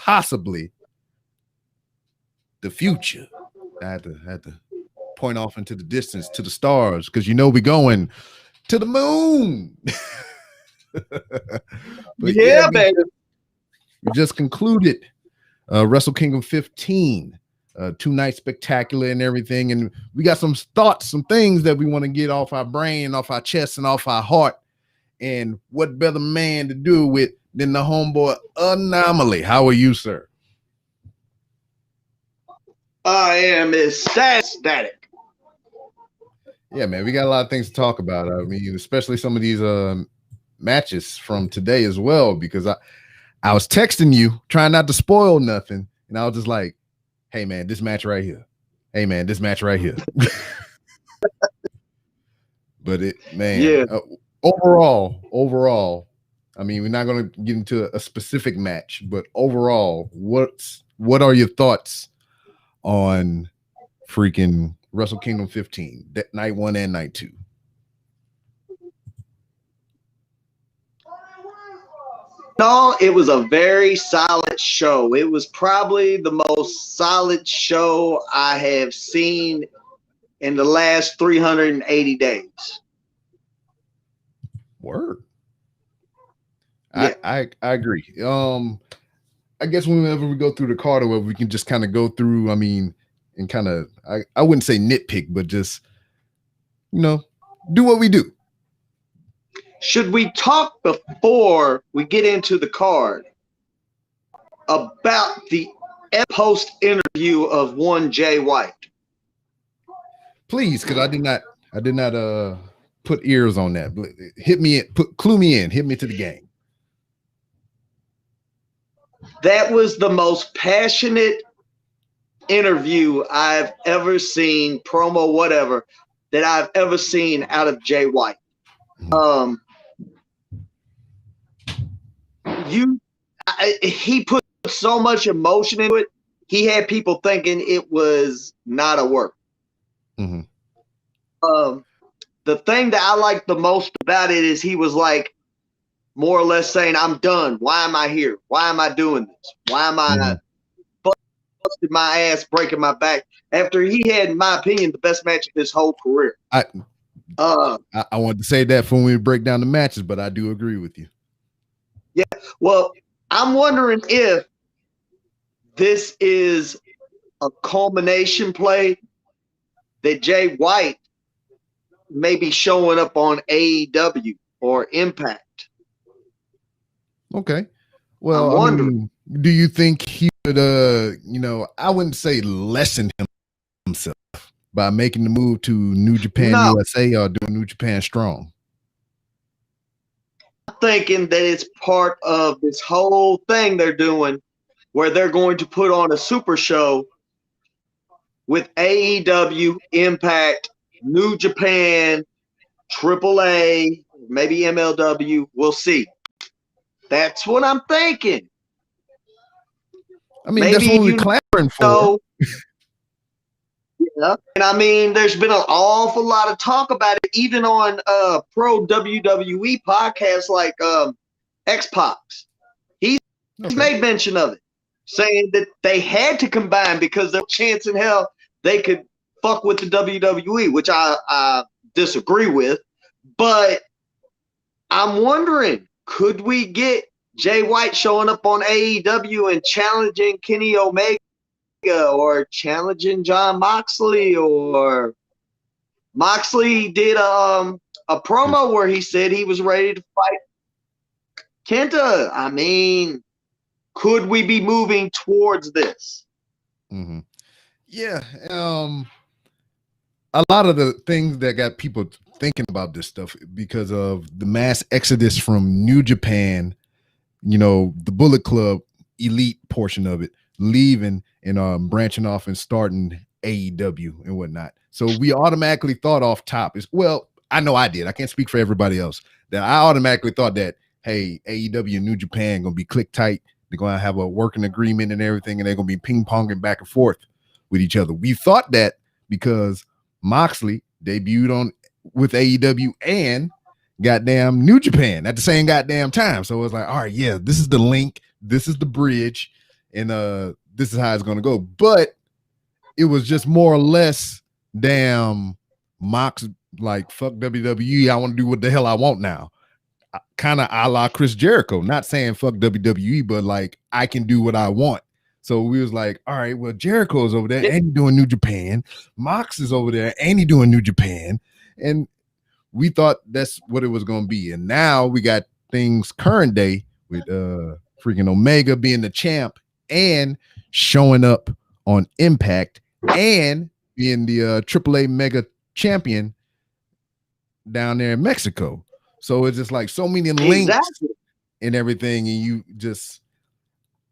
possibly the future. I had to point off into the distance to the stars because we're going to the moon. But yeah, baby. We just concluded Wrestle Kingdom 15, 2-night spectacular and everything. And we got some thoughts, some things that we want to get off our brain, off our chest, and off our heart. And what better man to do with than the homeboy Anomaly? How are you, sir? I am ecstatic. Yeah, man, we got a lot of things to talk about. I mean, especially some of these matches from today as well, because I was texting you, trying not to spoil nothing, and I was just like, hey, man, this match right here. Hey, man, this match right here. But overall, I mean, we're not going to get into a specific match, but overall, what are your thoughts on freaking Wrestle Kingdom 15, night 1 and night 2? No, it was a very solid show. It was probably the most solid show I have seen in the last 380 days. Word. Yeah. I agree. I guess whenever we go through the card, or we can just kind of go through, I mean, and kind of, I wouldn't say nitpick, but just, do what we do. Should we talk before we get into the card about the post interview of one Jay White? Please, because I did not put ears on that. Hit me in, clue me in, hit me to the game. That was the most passionate interview I've ever seen, promo, whatever, that I've ever seen out of Jay White. He put so much emotion into it. He had people thinking it was not a work. Mm-hmm. The thing that I like the most about it is he was like, more or less saying, I'm done. Why am I here? Why am I doing this? Why am I busting my ass, breaking my back? After he had, in my opinion, the best match of his whole career. I wanted to say that when we break down the matches, but I do agree with you. Yeah. Well, I'm wondering if this is a culmination play that Jay White may be showing up on AEW or Impact. Okay. Well, I mean, do you think he would, I wouldn't say lessen himself by making the move to New Japan USA or doing New Japan Strong? I'm thinking that it's part of this whole thing they're doing where they're going to put on a super show with AEW, Impact, New Japan, AAA, maybe MLW. We'll see. That's what I'm thinking. I mean, maybe that's what we're clamoring for. Yeah. And I mean, there's been an awful lot of talk about it, even on pro WWE podcasts like X-Pac. He's made mention of it, saying that they had to combine because there's a chance in hell they could fuck with the WWE, which I disagree with. But I'm wondering, could we get Jay White showing up on AEW and challenging Kenny Omega or challenging John Moxley? Or Moxley did a promo where he said he was ready to fight Kenta. I mean, could we be moving towards this? Mm-hmm. Yeah. A lot of the things that got people thinking about this stuff because of the mass exodus from New Japan, the Bullet Club elite portion of it, leaving and branching off and starting AEW and whatnot. So we automatically thought off top I know I did. I can't speak for everybody else. That I automatically thought that, hey, AEW and New Japan gonna be click tight. They're gonna have a working agreement and everything, and they're gonna be ping ponging back and forth with each other. We thought that because Moxley debuted with AEW and goddamn New Japan at the same goddamn time. So it was like, all right, yeah, this is the link, this is the bridge, and this is how it's gonna go. But it was just more or less, damn, Mox like, fuck WWE, I want to do what the hell I want now. Kind of a la Chris Jericho, not saying fuck WWE, but like, I can do what I want. So we was like, all right, well, Jericho's over there and he doing New Japan. Mox is over there and he doing New Japan. And we thought that's what it was going to be. And now we got things current day with freaking Omega being the champ and showing up on Impact and being the AAA Mega champion down there in Mexico. So it's just like so many links and everything. And you just,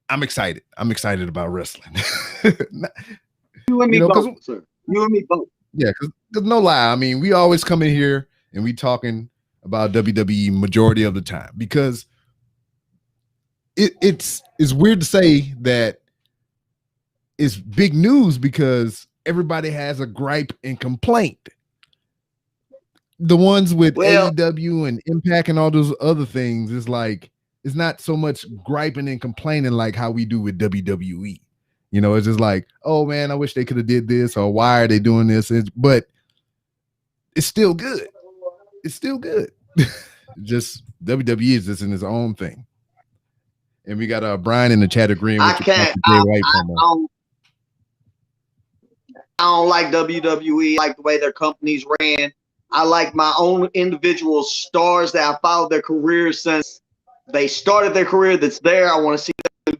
I'm excited. I'm excited about wrestling. You and me both, sir. You and me both. Yeah, because no lie. I mean, we always come in here and we talking about WWE majority of the time because it's weird to say that it's big news because everybody has a gripe and complaint. The ones with AEW and Impact and all those other things is like, it's not so much griping and complaining like how we do with WWE. You know, it's just like, oh man, I wish they could have did this, or why are they doing this? But it's still good. It's still good. Just WWE is just in its own thing. And we got Brian in the chat agreeing with I don't like WWE, like the way their companies ran. I like my own individual stars that I followed their careers since they started their career that's there. I want to see them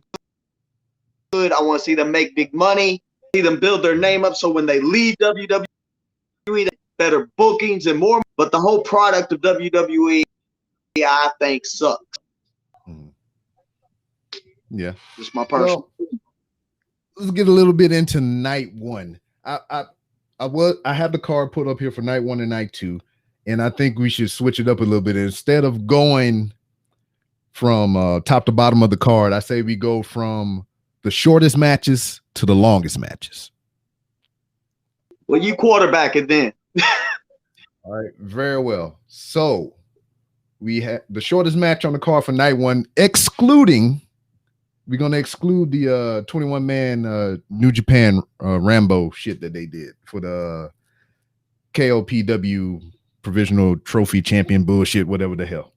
good. I want to see them make big money, see them build their name up so when they leave WWE, they better bookings and more. But the whole product of WWE, I think, sucks. Yeah. Just my personal. Well, let's get a little bit into night one. I have the card put up here for night one and night two, and I think we should switch it up a little bit. Instead of going from top to bottom of the card, I say we go from the shortest matches to the longest matches. Well, you quarterback it then. All right, very well. So we have the shortest match on the card for night one, we're going to exclude the 21-man New Japan Rambo shit that they did for the KOPW provisional trophy champion bullshit, whatever the hell.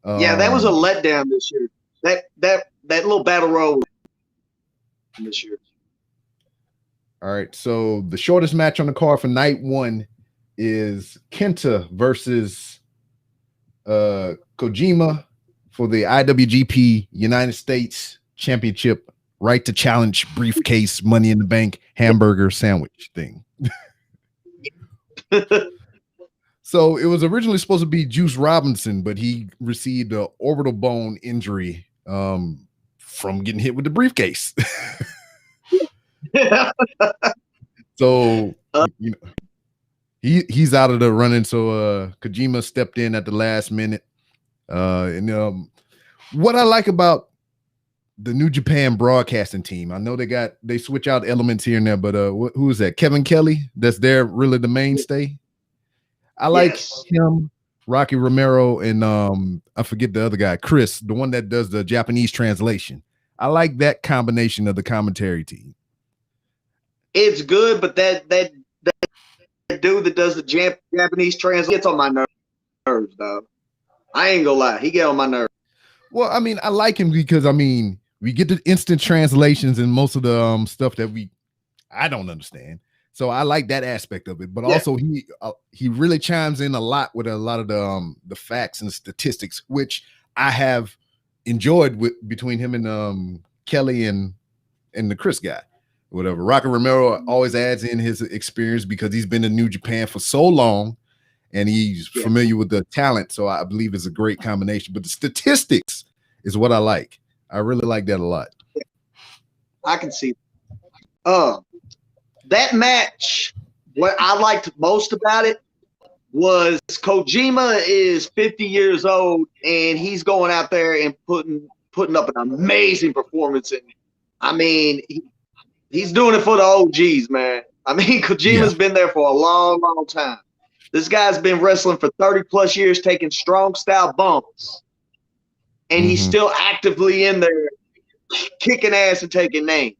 Yeah, that was a letdown this year. That little battle royal this year. All right, so the shortest match on the card for night one is Kenta versus Kojima for the IWGP United States Championship right to challenge briefcase Money in the Bank hamburger sandwich thing. So it was originally supposed to be Juice Robinson, but he received an orbital bone injury from getting hit with the briefcase. So you know, he's out of the running. So Kojima stepped in at the last minute. And what I like about the New Japan broadcasting team, I know they switch out elements here and there, but who is that? Kevin Kelly? That's there really the mainstay. I like him, Rocky Romero, and I forget the other guy, Chris, the one that does the Japanese translation. I like that combination of the commentary team. It's good, but that dude that does the Japanese translation gets on my nerves, dog. I ain't gonna lie, he get on my nerves. Well, I mean, I like him because we get the instant translations and most of the stuff that I don't understand. So I like that aspect of it, but also he really chimes in a lot with a lot of the facts and the statistics, which I have enjoyed between him and Kelly and the Chris guy, whatever. Rocky Romero always adds in his experience because he's been in New Japan for so long and he's familiar with the talent. So I believe it's a great combination. But the statistics is what I like. I really like that a lot. I can see. That match, what I liked most about it was Kojima is 50 years old and he's going out there and putting up an amazing performance. And I mean, he's doing it for the OGs, man. I mean, Kojima's been there for a long, long time. This guy's been wrestling for 30 plus years, taking strong style bumps, and he's still actively in there kicking ass and taking names.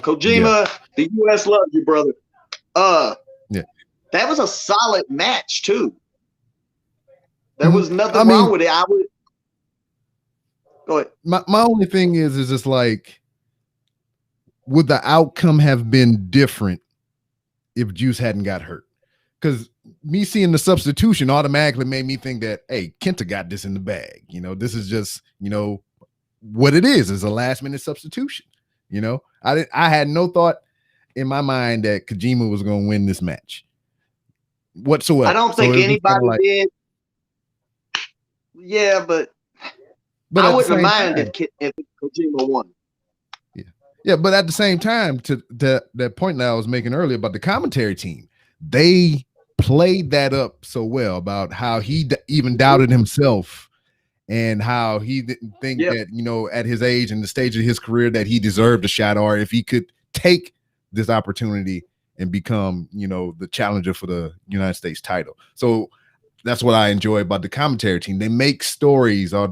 Kojima, the US loves you, brother. That was a solid match too. There was nothing wrong with it. I would go ahead. My only thing is just like, would the outcome have been different if Juice hadn't got hurt? Because me seeing the substitution automatically made me think that, hey, Kenta got this in the bag. You know, this is just, you know, what it is a last minute substitution. You know, I had no thought in my mind that Kojima was going to win this match whatsoever. I don't think anybody did. Yeah, but I wouldn't mind if Kojima won. Yeah, but at the same time, to that point that I was making earlier about the commentary team, they played that up so well about how he even doubted himself and how he didn't think that, you know, at his age and the stage of his career that he deserved a shot, or if he could take this opportunity and become, you know, the challenger for the United States title. So that's what I enjoy about the commentary team. They make stories, or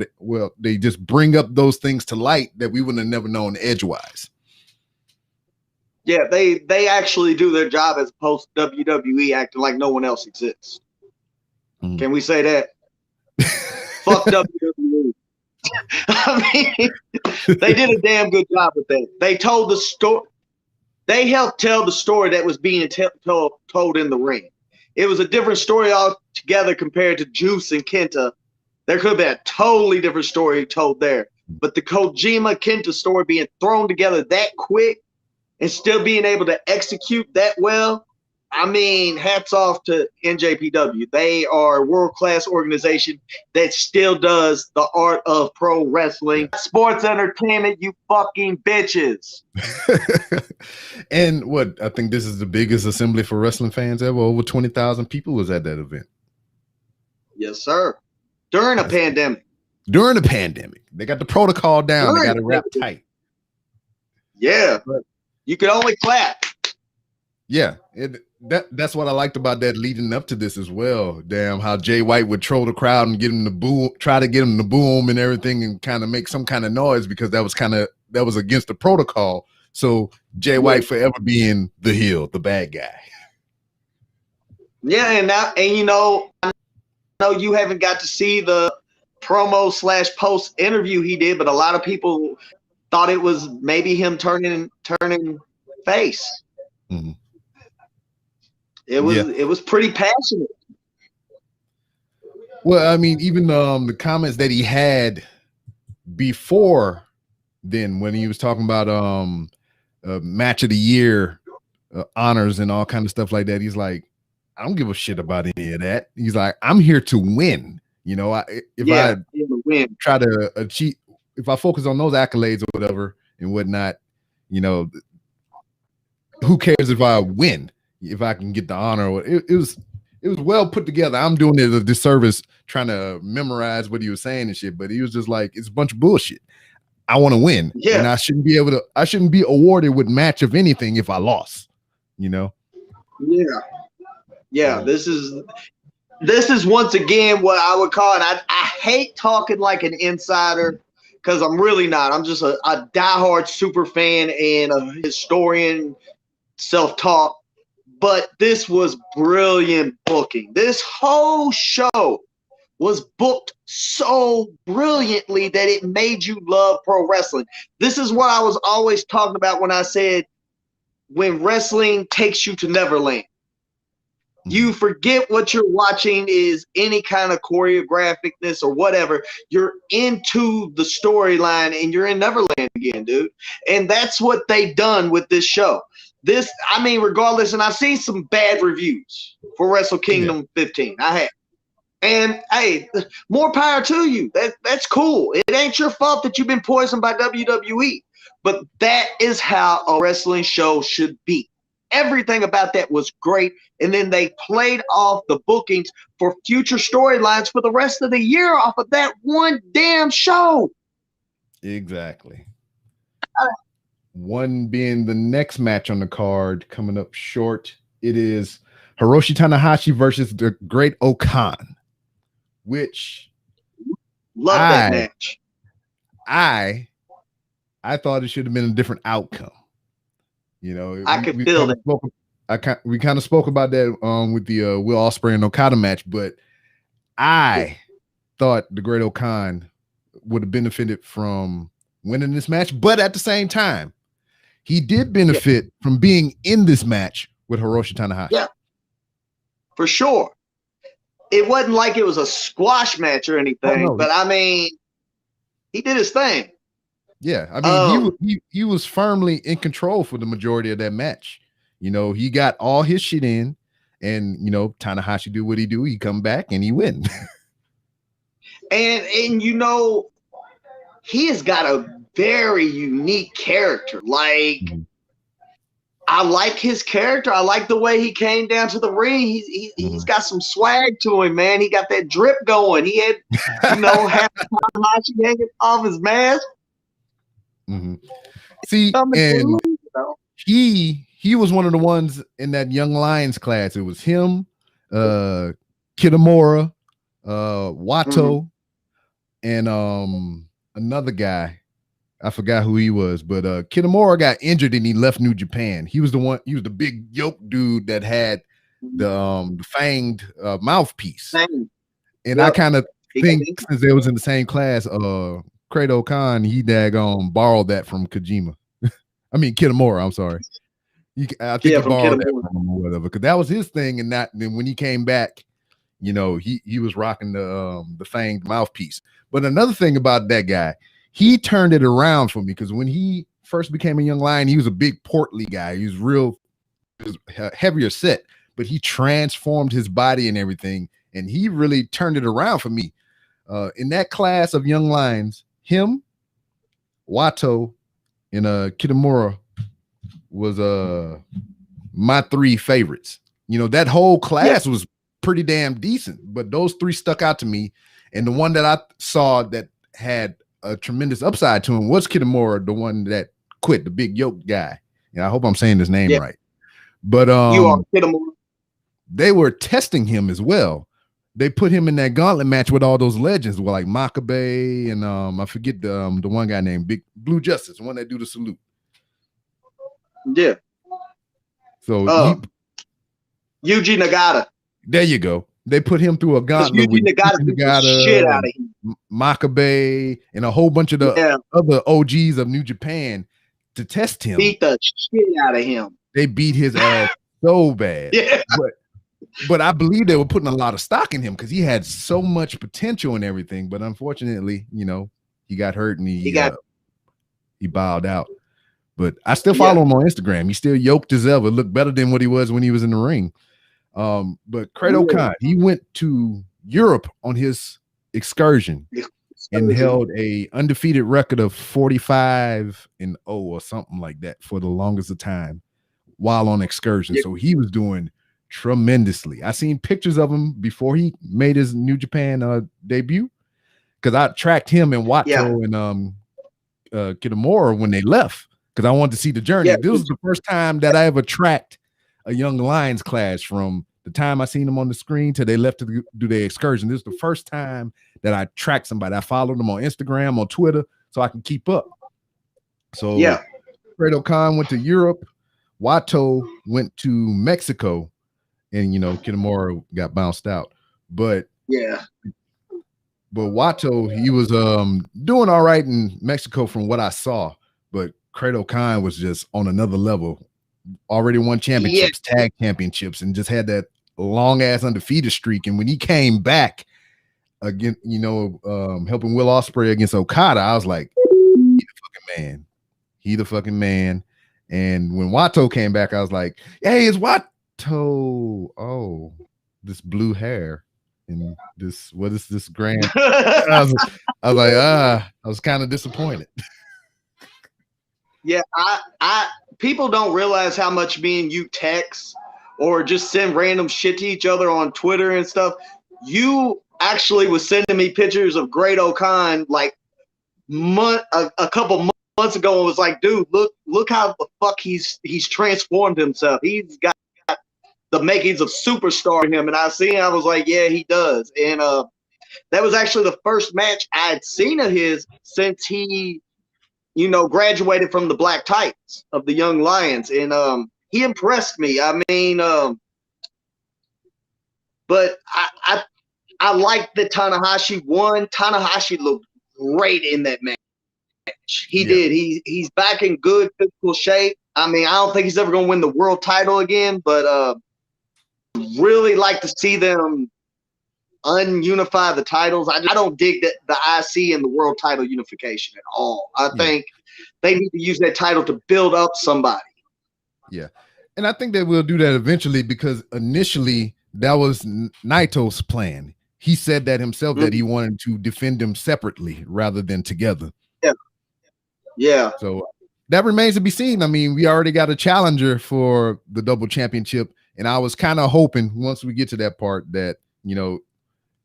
they just bring up those things to light that we wouldn't have never known edgewise. Yeah, they actually do their job as opposed to WWE acting like no one else exists. Can we say that? Fuck WWE. I mean, they did a damn good job with that. They told the story. They helped tell the story that was being told in the ring. It was a different story altogether compared to Juice and Kenta. There could have been a totally different story told there. But the Kojima Kenta story being thrown together that quick and still being able to execute that well, I mean, hats off to NJPW. They are a world-class organization that still does the art of pro wrestling. Sports entertainment, you fucking bitches. And I think this is the biggest assembly for wrestling fans ever. Over 20,000 people was at that event. Yes, sir. During a pandemic. During the pandemic. They got the protocol down. They got it wrapped tight. Yeah. But you can only clap. Yeah. That's what I liked about that leading up to this as well. Damn, how Jay White would troll the crowd and get him to boo, try to get him to boom and everything, and kind of make some kind of noise, because that was against the protocol. So Jay White forever being the heel, the bad guy. Yeah, and you know, I know you haven't got to see the promo / post interview he did, but a lot of people thought it was maybe him turning face. Mm-hmm. It was pretty passionate. Well, I mean, even the comments that he had before then, when he was talking about match of the year honors and all kind of stuff like that, he's like, I don't give a shit about any of that. He's like, I'm here to win. You know, if I try to achieve, if I focus on those accolades or whatever and whatnot, you know, who cares if I win? If I can get the honor. It was well put together. I'm doing it a disservice trying to memorize what he was saying and shit, but he was just like, it's a bunch of bullshit. I want to win. Yeah. And I shouldn't be awarded with match of anything if I lost, you know? Yeah. Yeah. This is once again what I would call, and I hate talking like an insider, because I'm really not. I'm just a diehard super fan and a historian, self-taught. But this was brilliant booking. This whole show was booked so brilliantly that it made you love pro wrestling. This is what I was always talking about when I said, when wrestling takes you to Neverland. You forget what you're watching is any kind of choreographicness or whatever. You're into the storyline and you're in Neverland again, dude. And that's what they've done with this show. This, I mean, regardless, and I've seen some bad reviews for Wrestle Kingdom 15. I have. And hey, more power to you. That's cool. It ain't your fault that you've been poisoned by WWE. But that is how a wrestling show should be. Everything about that was great. And then they played off the bookings for future storylines for the rest of the year off of that one damn show. Exactly. One being the next match on the card coming up short. It is Hiroshi Tanahashi versus the Great Okan, which love that match. I I thought it should have been a different outcome. You know, I could feel that. We kind of spoke about that with the Will Ospreay and Okada match, but I thought the Great O'Khan would have benefited from winning this match, but at the same time, he did benefit from being in this match with Hiroshi Tanahashi. Yeah, for sure. It wasn't like it was a squash match or anything, but I mean, he did his thing. Yeah, I mean, he was firmly in control for the majority of that match. You know, he got all his shit in, and you know, Tanahashi do what he do. He come back and he win. and you know, he has got a very unique character. Like, I like his character. I like the way he came down to the ring. He's got some swag to him, man. He got that drip going. He had, you know, half Tanahashi hanging off his mask. See, and he was one of the ones in that Young Lions class. It was him, Kitamura, Wato, and another guy. I forgot who he was, but Kitamura got injured and he left New Japan. He was the one. He was the big yoke dude that had the fanged mouthpiece. And I kind of think since they was in the same class, Great O'Khan, he borrowed that from Kojima. I mean Kitamura. I'm sorry. I think he borrowed that from him or whatever, because that was his thing. And then when he came back, you know, he was rocking the fanged mouthpiece. But another thing about that guy, he turned it around for me, because when he first became a Young Lion, he was a big portly guy. He was heavier set, but he transformed his body and everything, and he really turned it around for me. In that class of Young Lions, him, Wato, and Kitamura was my three favorites. You know, that whole class was pretty damn decent, but those three stuck out to me. And the one that I saw that had a tremendous upside to him was Kitamura, the one that quit, the big yoke guy. And I hope I'm saying his name right. But you are Kitamura. They were testing him as well. They put him in that gauntlet match with all those legends, like Makabe and I forget the one guy named Big Blue Justice, the one that do the salute. Yeah. So Yuji Nagata. There you go. They put him through a gauntlet with Nagata, shit out of him. Makabe, and a whole bunch of the other OGs of New Japan to test him. Beat the shit out of him. They beat his ass so bad. Yeah. But I believe they were putting a lot of stock in him because he had so much potential and everything. But unfortunately, you know, he got hurt and he bowed out. But I still follow him on Instagram. He's still yoked as ever. Looked better than what he was when he was in the ring. But Great O'Khan, he went to Europe on his excursion and held a undefeated record of 45-0 or something like that for the longest of time while on excursion. So he was doing tremendously. I seen pictures of him before he made his New Japan debut, because I tracked him and Wato and Kitamura when they left, because I wanted to see the journey. This was the first time that I ever tracked a Young Lions class from the time I seen them on the screen till they left to do their excursion. This is the first time that I tracked somebody. I followed them on Instagram, on Twitter, so I can keep up. So Great O'Khan went to Europe. Wato went to Mexico, and you know, Kitamura got bounced out. But Wato, he was doing all right in Mexico from what I saw. But Great O'Khan was just on another level. Already won championships, tag championships, and just had that long ass undefeated streak. And when he came back again, you know, helping Will Ospreay against Okada, I was like, he the fucking man. He the fucking man. And when Wato came back, I was like, hey, it's Wato. Oh, this blue hair and this, what is this grand? I was like, I was kind of disappointed. Yeah, I people don't realize how much me and you text or just send random shit to each other on Twitter and stuff. You actually was sending me pictures of Great O'Khan like a couple months ago and was like, dude, look how the fuck he's transformed himself. He's got the makings of superstar in him. And I was like, yeah, he does. And that was actually the first match I had seen of his since he graduated from the Black Titans of the Young Lions, and he impressed me. I mean, but I like that Tanahashi won. Tanahashi looked great in that match. He did. He's back in good physical shape. I mean, I don't think he's ever going to win the world title again, but really like to see them ununify the titles. I don't dig the IC and the world title unification at all. I think they need to use that title to build up somebody. Yeah. And I think that we'll do that eventually, because initially that was Naito's plan. He said that himself, that he wanted to defend them separately rather than together. Yeah. So that remains to be seen. I mean, we already got a challenger for the double championship, and I was kind of hoping once we get to that part that,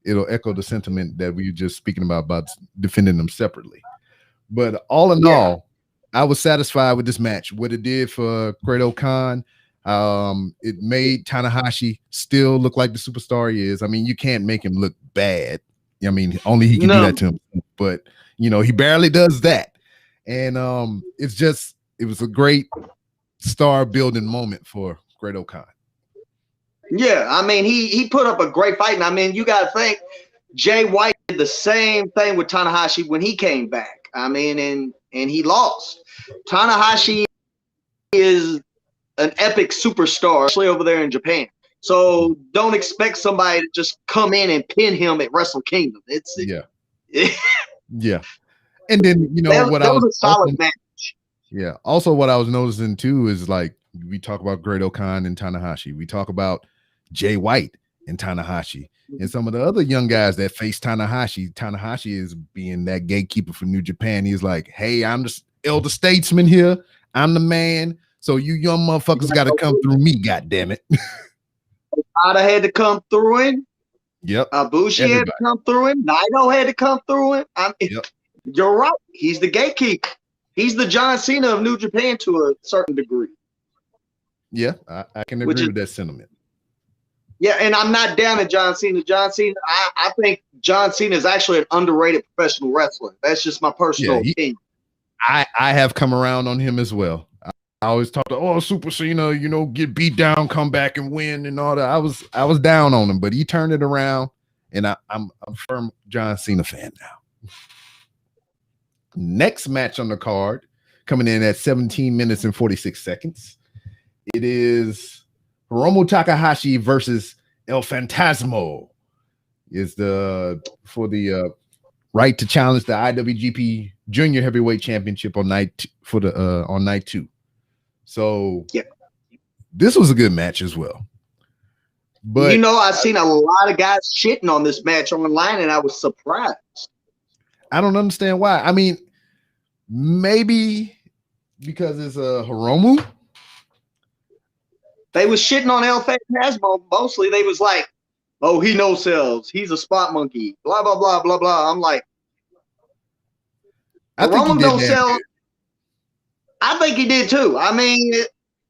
it'll echo the sentiment that we were just speaking about defending them separately. But all in all, I was satisfied with this match. What it did for Great-O-Khan, it made Tanahashi still look like the superstar he is. I mean, you can't make him look bad. I mean, only he can do that to him. But, he barely does that. And it was a great star building moment for Great-O-Khan. Yeah, I mean, he put up a great fight. And I mean, you got to think Jay White did the same thing with Tanahashi when he came back. I mean, and he lost. Tanahashi is an epic superstar, especially over there in Japan. So don't expect somebody to just come in and pin him at Wrestle Kingdom. Yeah. And then, that was a solid match. Yeah. Also, what I was noticing too is, like, we talk about Great-O-Khan and Tanahashi. We talk about Jay White and Tanahashi and some of the other young guys that face Tanahashi. Tanahashi is being that gatekeeper for New Japan. He's like, hey, I'm the elder statesman here. I'm the man. So you young motherfuckers got to come through me, goddammit. Okada had to come through him. Yep. Ibushi had to come through him. Naito had to come through him. You're right. He's the gatekeeper. He's the John Cena of New Japan to a certain degree. Yeah, I can agree with that sentiment. Yeah, and I'm not down at John Cena. I think John Cena is actually an underrated professional wrestler. That's just my personal opinion. I have come around on him as well. I always talk to, Super Cena, get beat down, come back and win and all that. I was down on him, but he turned it around, and I'm a firm John Cena fan now. Next match on the card, coming in at 17 minutes and 46 seconds. It is Hiromu Takahashi versus El Fantasmo. Is for the right to challenge the IWGP Junior Heavyweight Championship on night 2. So this was a good match as well. But I've seen a lot of guys shitting on this match online, and I was surprised. I don't understand why. I mean, maybe because it's a Hiromu. They was shitting on El Fantasmo mostly. They was like, "Oh, he no sells. He's a spot monkey." Blah blah blah blah blah. I'm like, Hiromu don't sell. I think he did too. I mean,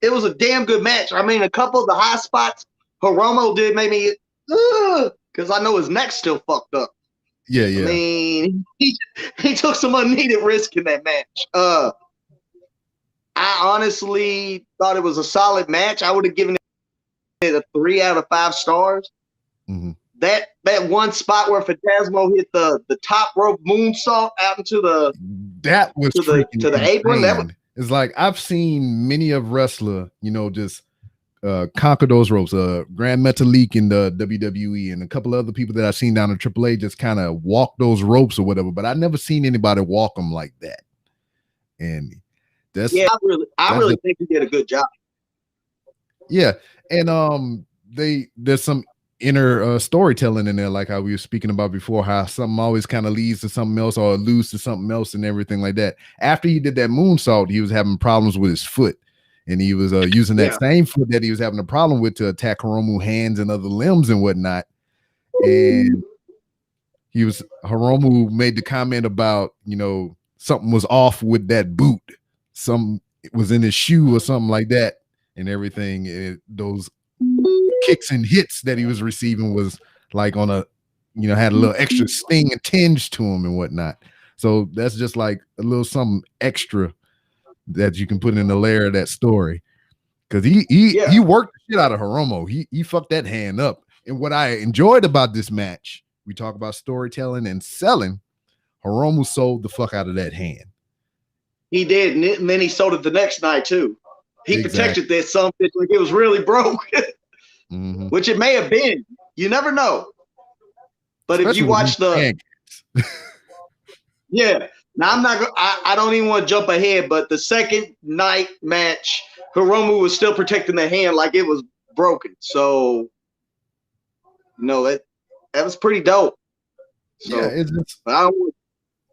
it was a damn good match. I mean, a couple of the high spots Hiromu did made me because I know his neck's still fucked up. Yeah. I mean, he took some unneeded risk in that match. I honestly thought it was a solid match. I would have given it a 3 out of 5 stars. Mm-hmm. That one spot where Fantasmo hit the top rope moonsault out into the to the apron. That was, it's like I've seen many of wrestler, just conquer those ropes. Grand Metalik in the WWE and a couple of other people that I've seen down in AAA just kind of walk those ropes or whatever. But I've never seen anybody walk them like that. And I really think he did a good job. Yeah, and there's some inner storytelling in there, like how we were speaking about before, how something always kind of leads to something else or alludes to something else and everything like that. After he did that moonsault, he was having problems with his foot, and he was using that same foot that he was having a problem with to attack Hiromu hands and other limbs and whatnot. And Hiromu made the comment about, something was off with that boot. Something was in his shoe or something like that, and everything. Those kicks and hits that he was receiving was like on had a little extra sting and tinge to him and whatnot. So that's just like a little something extra that you can put in the layer of that story. Because he worked the shit out of Hiromu. He fucked that hand up. And what I enjoyed about this match, we talk about storytelling and selling. Hiromu sold the fuck out of that hand. He did, and then he sold it the next night too. He protected that something like it was really broke, which it may have been. You never know. But especially if you watch yeah. Now I'm not. I don't even want to jump ahead, but the second night match, Hiromu was still protecting the hand like it was broken. So, that was pretty dope. So, yeah, it's just, I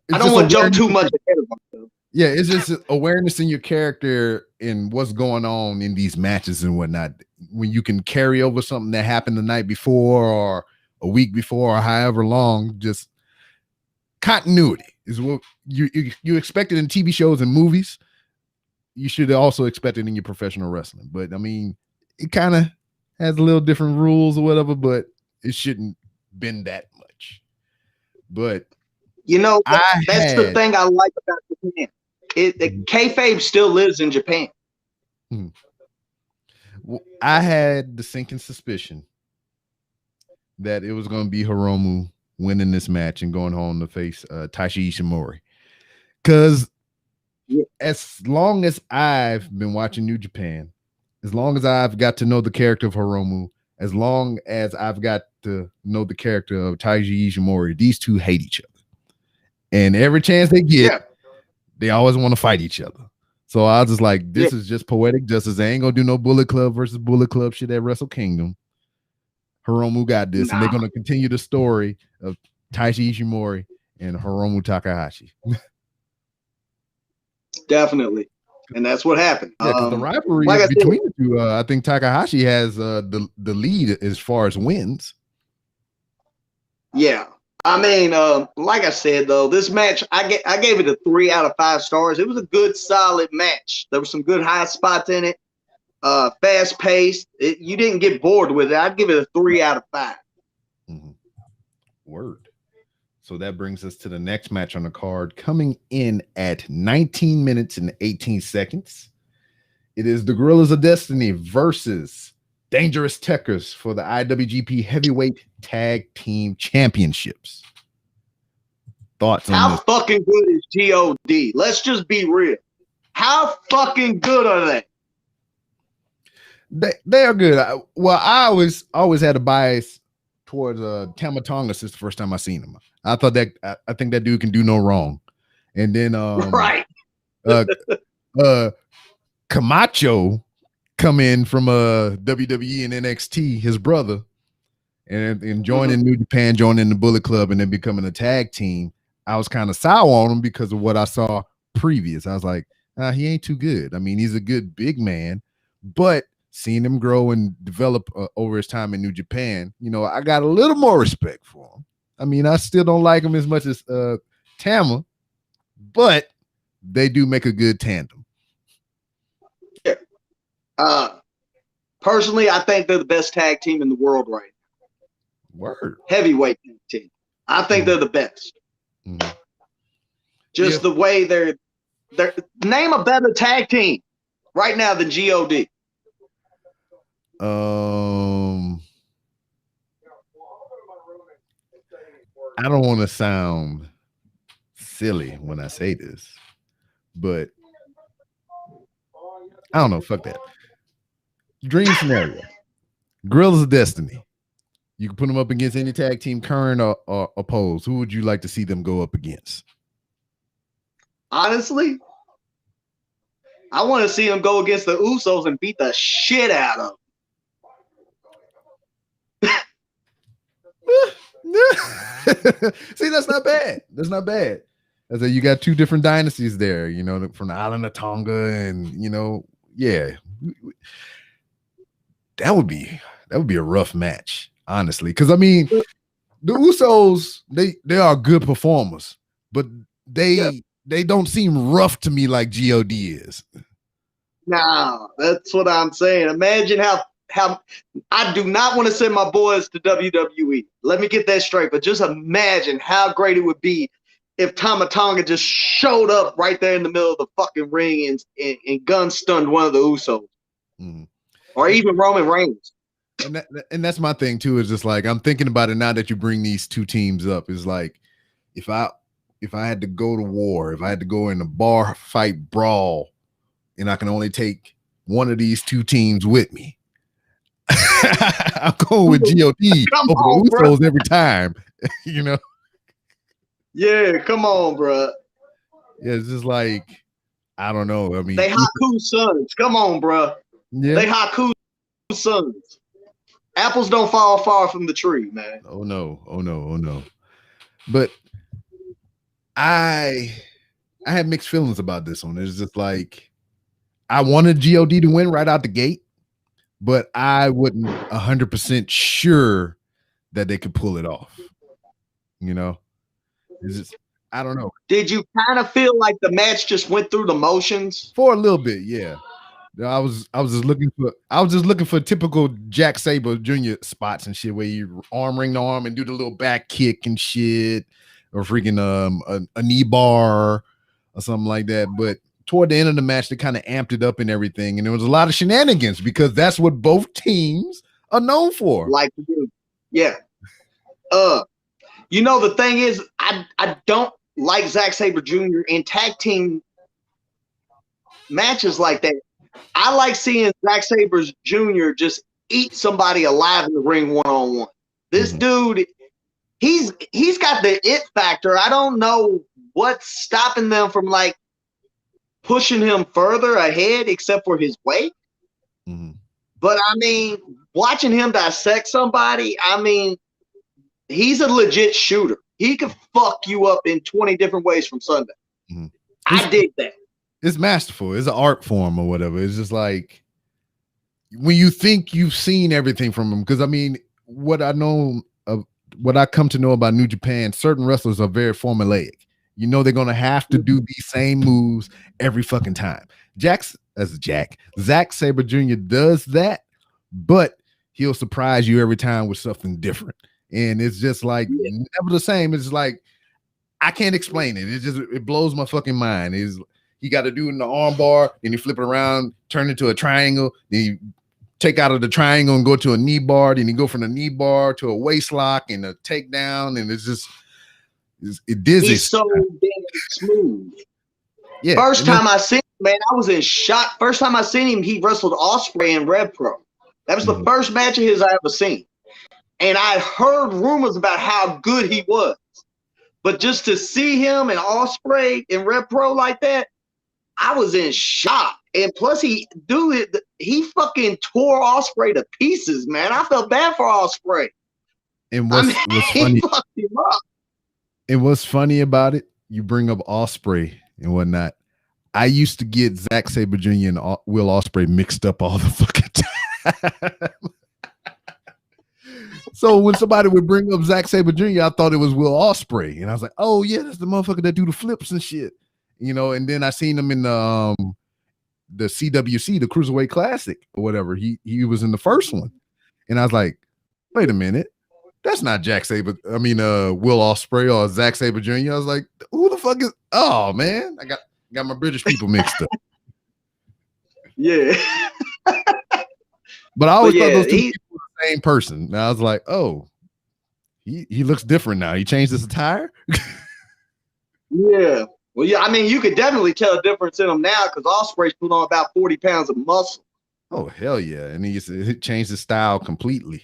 don't want to jump too much ahead of myself. Yeah, it's just awareness in your character and what's going on in these matches and whatnot. When you can carry over something that happened the night before or a week before or however long, just continuity is what you expect it in TV shows and movies. You should also expect it in your professional wrestling. But I mean, it kind of has a little different rules or whatever, but it shouldn't been that much. But that's the thing I like about Japan. Kayfabe still lives in Japan. Well, I had the sinking suspicion that it was going to be Hiromu winning this match and going home to face Taiji Ishimori. Because as long as I've been watching New Japan, as long as I've got to know the character of Hiromu, as long as I've got to know the character of Taiji Ishimori, these two hate each other. And every chance they get, they always want to fight each other. So I was just like, this is just poetic justice. They ain't going to do no Bullet Club versus Bullet Club shit at Wrestle Kingdom. Hiromu got this, and they're going to continue the story of Taiji Ishimori and Hiromu Takahashi. Definitely. And that's what happened. Yeah, because the rivalry between the two, I think Takahashi has the lead as far as wins. Yeah. I mean, like I said, though, this match, I gave it a 3 out of 5 stars. It was a good, solid match. There were some good high spots in it. Fast paced. You didn't get bored with it. I'd give it a 3 out of 5. Word. So that brings us to the next match on the card, coming in at 19 minutes and 18 seconds. It is the Gorillas of Destiny versus Dangerous Tekkers for the IWGP Heavyweight Tag Team Championships. Thoughts on this? How fucking good is GOD? Let's just be real. How fucking good are they? They are good. I always had a bias towards Tama Tonga since the first time I seen him. I thought that I think that dude can do no wrong. And then right. Camacho come in from WWE and NXT, his brother, and joining New Japan, joining the Bullet Club, and then becoming a tag team. I was kind of sour on him because of what I saw previous. I was like, he ain't too good. I mean, he's a good big man, but seeing him grow and develop over his time in New Japan, I got a little more respect for him. I mean, I still don't like him as much as Tama, but they do make a good tandem. Personally, I think they're the best tag team in the world right now. Word. Heavyweight tag team. I think they're the best. Just the way they're name a better tag team right now than GOD. I don't want to sound silly when I say this, but I don't know. Fuck that. Dream scenario. Gorillas of Destiny. You can put them up against any tag team, current or opposed. Who would you like to see them go up against? Honestly, I want to see them go against the Usos and beat the shit out of them. See, that's not bad. That's not bad. I said you got two different dynasties there, from the island of Tonga, and yeah. That would be a rough match, honestly. Because I mean, the Usos, they are good performers, but they don't seem rough to me like God is. Nah, that's what I'm saying. Imagine how I do not want to send my boys to WWE. Let me get that straight. But just imagine how great it would be if Tama Tonga just showed up right there in the middle of the fucking ring and gun stunned one of the Usos. Mm-hmm. Or even Roman Reigns. And that's my thing too, is just like, I'm thinking about it now that you bring these two teams up, is like, if I had to go to war, if I had to go in a bar fight brawl, and I can only take one of these two teams with me, I'm going with GOD over the Usos every time, you know? Yeah, come on, bro. Yeah, it's just like, I don't know. I mean, they Haku sons. Come on, bro. Yeah. They Haku sons. Apples don't fall far from the tree, man. Oh no. But I had mixed feelings about this one. It's just like, I wanted GOD to win right out the gate, but I wasn't 100% sure that they could pull it off. You know, it's just, I don't know. Did you kind of feel like the match just went through the motions for a little bit? Yeah. I was just looking for typical Jack Sabre Jr. spots and shit, where you arm ring to arm and do the little back kick and shit, or freaking a knee bar or something like that. But toward the end of the match, they kind of amped it up and everything, and there was a lot of shenanigans, because that's what both teams are known for. Like, yeah. You know, the thing is, I don't like Zack Sabre Jr. in tag team matches like that. I like seeing Zack Sabre Jr. just eat somebody alive in the ring one-on-one. This dude, he's got the it factor. I don't know what's stopping them from like pushing him further ahead, except for his weight. But I mean, watching him dissect somebody, I mean, he's a legit shooter. He could fuck you up in 20 different ways from Sunday. I dig that. It's masterful. It's an art form or whatever. It's just like, when you think you've seen everything from him, because I mean, what I come to know about New Japan, certain wrestlers are very formulaic. You know, they're gonna have to do these same moves every fucking time. Zack Sabre Jr. does that, but he'll surprise you every time with something different. And it's just like never the same. It's like, I can't explain it. It blows my fucking mind. He got to do it in the arm bar, then you flip it around, turn it to a triangle, then you take out of the triangle and go to a knee bar, then you go from the knee bar to a waist lock and a takedown, and it dizzy. He's so damn smooth. Yeah. First time I seen him, man, I was in shock. First time I seen him, he wrestled Ospreay in Red Pro. That was the first match of his I ever seen. And I heard rumors about how good he was. But just to see him and Ospreay in Red Pro like that, I was in shock. And plus, he fucking tore Ospreay to pieces, man. I felt bad for Ospreay. And what's funny? And what's funny about it? You bring up Ospreay and whatnot. I used to get Zack Sabre Jr. and Will Ospreay mixed up all the fucking time. So when somebody would bring up Zack Sabre Jr., I thought it was Will Ospreay, and I was like, "Oh yeah, that's the motherfucker that do the flips and shit." You know, and then I seen him in the CWC, the Cruiserweight Classic or whatever. He was in the first one, and I was like, "Wait a minute, that's not Will Ospreay or Zack Sabre Jr." I was like, "Who the fuck is?" Oh man, I got my British people mixed up. Yeah, but I always thought those two people were the same person. And I was like, "Oh, he looks different now. He changed his attire." Yeah. Well, yeah, I mean, you could definitely tell a difference in him now, because Ospreay's put on about 40 pounds of muscle. Oh, hell yeah. And he changed his style completely.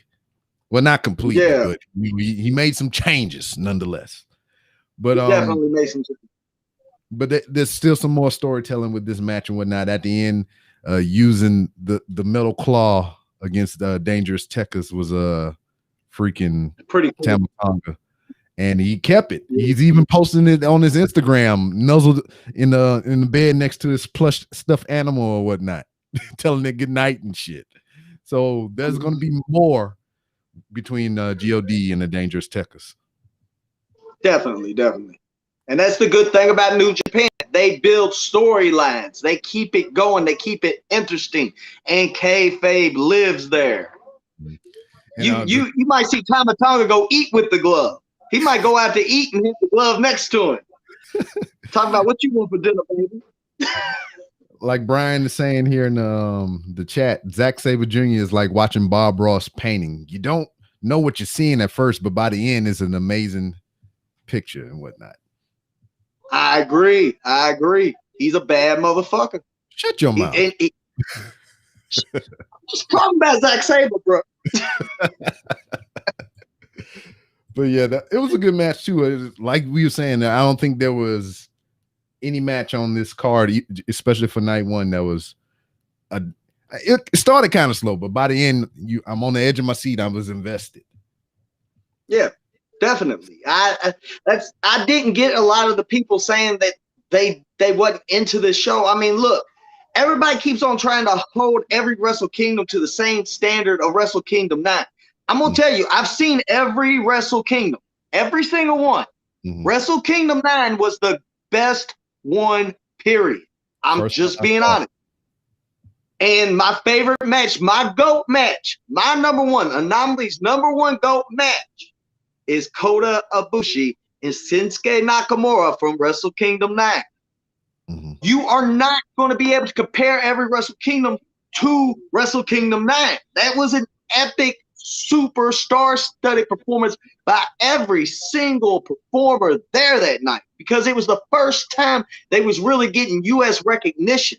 Well, not completely, but he made some changes nonetheless. But he definitely made some changes. But there's still some more storytelling with this match and whatnot. At the end, using the metal claw against Dangerous Tekkers was a freaking pretty cool. Tamatonga. And he kept it. He's even posting it on his Instagram, nuzzled in the bed next to his plush stuffed animal or whatnot, telling it good night and shit. So there's going to be more between God and the Dangerous Tekkers. Definitely. And that's the good thing about New Japan. They build storylines. They keep it going. They keep it interesting. And kayfabe lives there. And you might see Tamatonga go eat with the glove. He might go out to eat and hit the glove next to him. Talk about what you want for dinner, baby. Like Brian is saying here in the chat, Zack Sabre Jr. is like watching Bob Ross painting. You don't know what you're seeing at first, but by the end, it's an amazing picture and whatnot. I agree. He's a bad motherfucker. Shut your mouth. Just talking about Zack Sabre, bro. But yeah, it was a good match too. Like we were saying, I don't think there was any match on this card, especially for night one, that was it started kind of slow, but by the end, I'm on the edge of my seat. I was invested. Yeah, definitely. I didn't get a lot of the people saying that they wasn't into this show. I mean, look, everybody keeps on trying to hold every Wrestle Kingdom to the same standard of Wrestle Kingdom 9. I'm gonna tell you, I've seen every Wrestle Kingdom, every single one. Wrestle Kingdom 9 was the best one, period. I'm just being honest. And my favorite match, my GOAT match, my number one, Anomaly's number one GOAT match is Kota Ibushi and Shinsuke Nakamura from Wrestle Kingdom 9. You are not going to be able to compare every Wrestle Kingdom to Wrestle Kingdom 9. That was an epic, super star-studded performance by every single performer there that night, because it was the first time they was really getting U.S. recognition.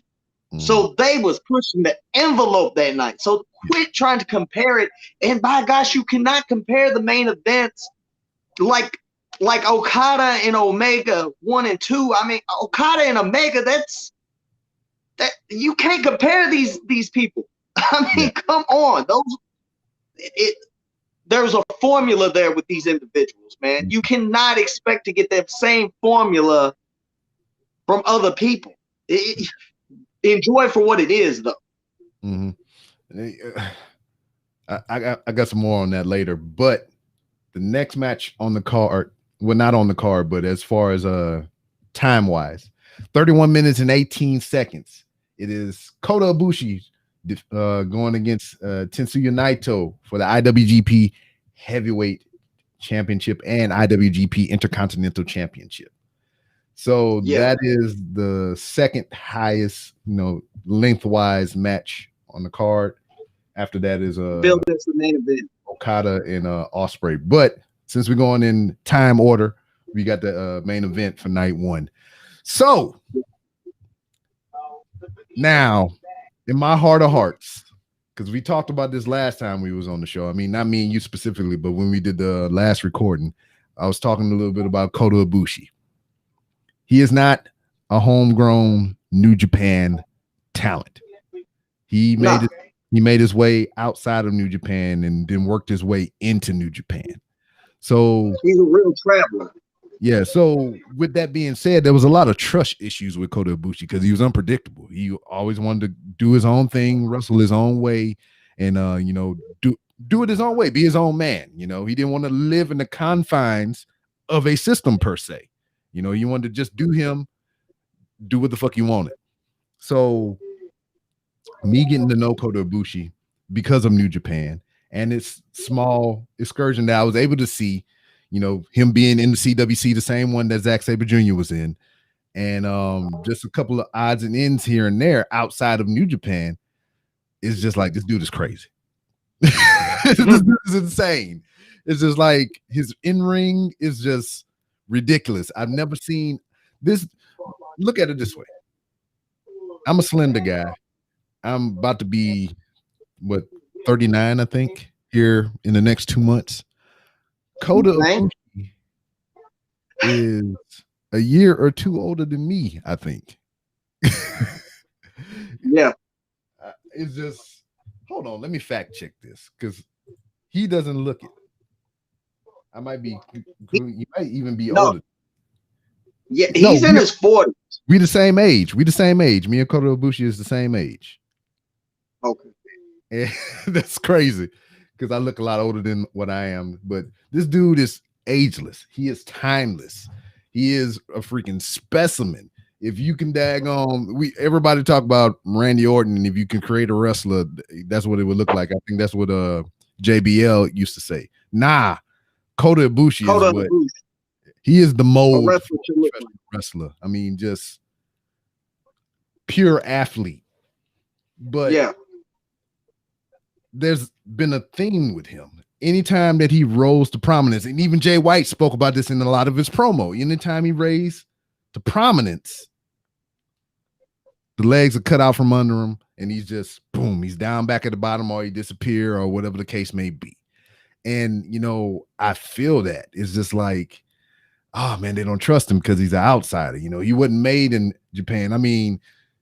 So they was pushing the envelope that night. So quit trying to compare it. And by gosh, you cannot compare the main events like Okada and Omega 1 and 2. I mean, Okada and Omega, that you can't compare these people. I mean, come on. There's a formula there with these individuals, man. You cannot expect to get that same formula from other people. Enjoy for what it is, though. I got some more on that later, but the next match on the card, well, not on the card, but as far as time wise, 31 minutes and 18 seconds. It is Kota Ibushi going against Tetsuya Naito for the IWGP Heavyweight Championship and IWGP Intercontinental Championship. So that is the second highest, lengthwise match on the card. After that is build this the main event, Okada and Ospreay. But since we're going in time order, we got the main event for night one. So now, in my heart of hearts, because we talked about this last time we was on the show. I mean, not me and you specifically, but when we did the last recording, I was talking a little bit about Kota Ibushi. He is not a homegrown New Japan talent. He made his way outside of New Japan and then worked his way into New Japan. So he's a real traveler. Yeah. So with that being said, there was a lot of trust issues with Kota Ibushi because he was unpredictable. He always wanted to do his own thing, wrestle his own way, and do it his own way, be his own man. He didn't want to live in the confines of a system per se. He wanted to just do what the fuck he wanted. So me getting to know Kota Ibushi because of New Japan and its small excursion that I was able to see, him being in the CWC, the same one that Zack Sabre Jr. was in, and just a couple of odds and ends here and there outside of New Japan, is just like, this dude is crazy. This dude is insane. It's just like his in-ring is just ridiculous. I've never seen this. Look at it this way. I'm a slender guy. I'm about to be 39, I think, here in the next 2 months. Kota Ibushi is a year or two older than me, I think. Yeah. It's just, hold on, let me fact check this because he doesn't look it. He might even be older. Yeah, he's in his 40s. We the same age. Me and Kota Ibushi is the same age. Okay. And that's crazy because I look a lot older than what I am. But this dude is ageless. He is timeless. He is a freaking specimen. If you can everybody talk about Randy Orton, and if you can create a wrestler, that's what it would look like. I think that's what JBL used to say. Nah, Kota Ibushi is what He is the mold wrestler for should a look professional like. wrestler. I mean, just pure athlete. But Yeah, there's been a theme with him. Anytime that he rose to prominence, and even Jay White spoke about this in a lot of his promo. Anytime he raised to prominence, the legs are cut out from under him, and he's just boom, he's down back at the bottom, or he disappear, or whatever the case may be. And I feel that it's just like, oh man, they don't trust him because he's an outsider. He wasn't made in Japan. I mean,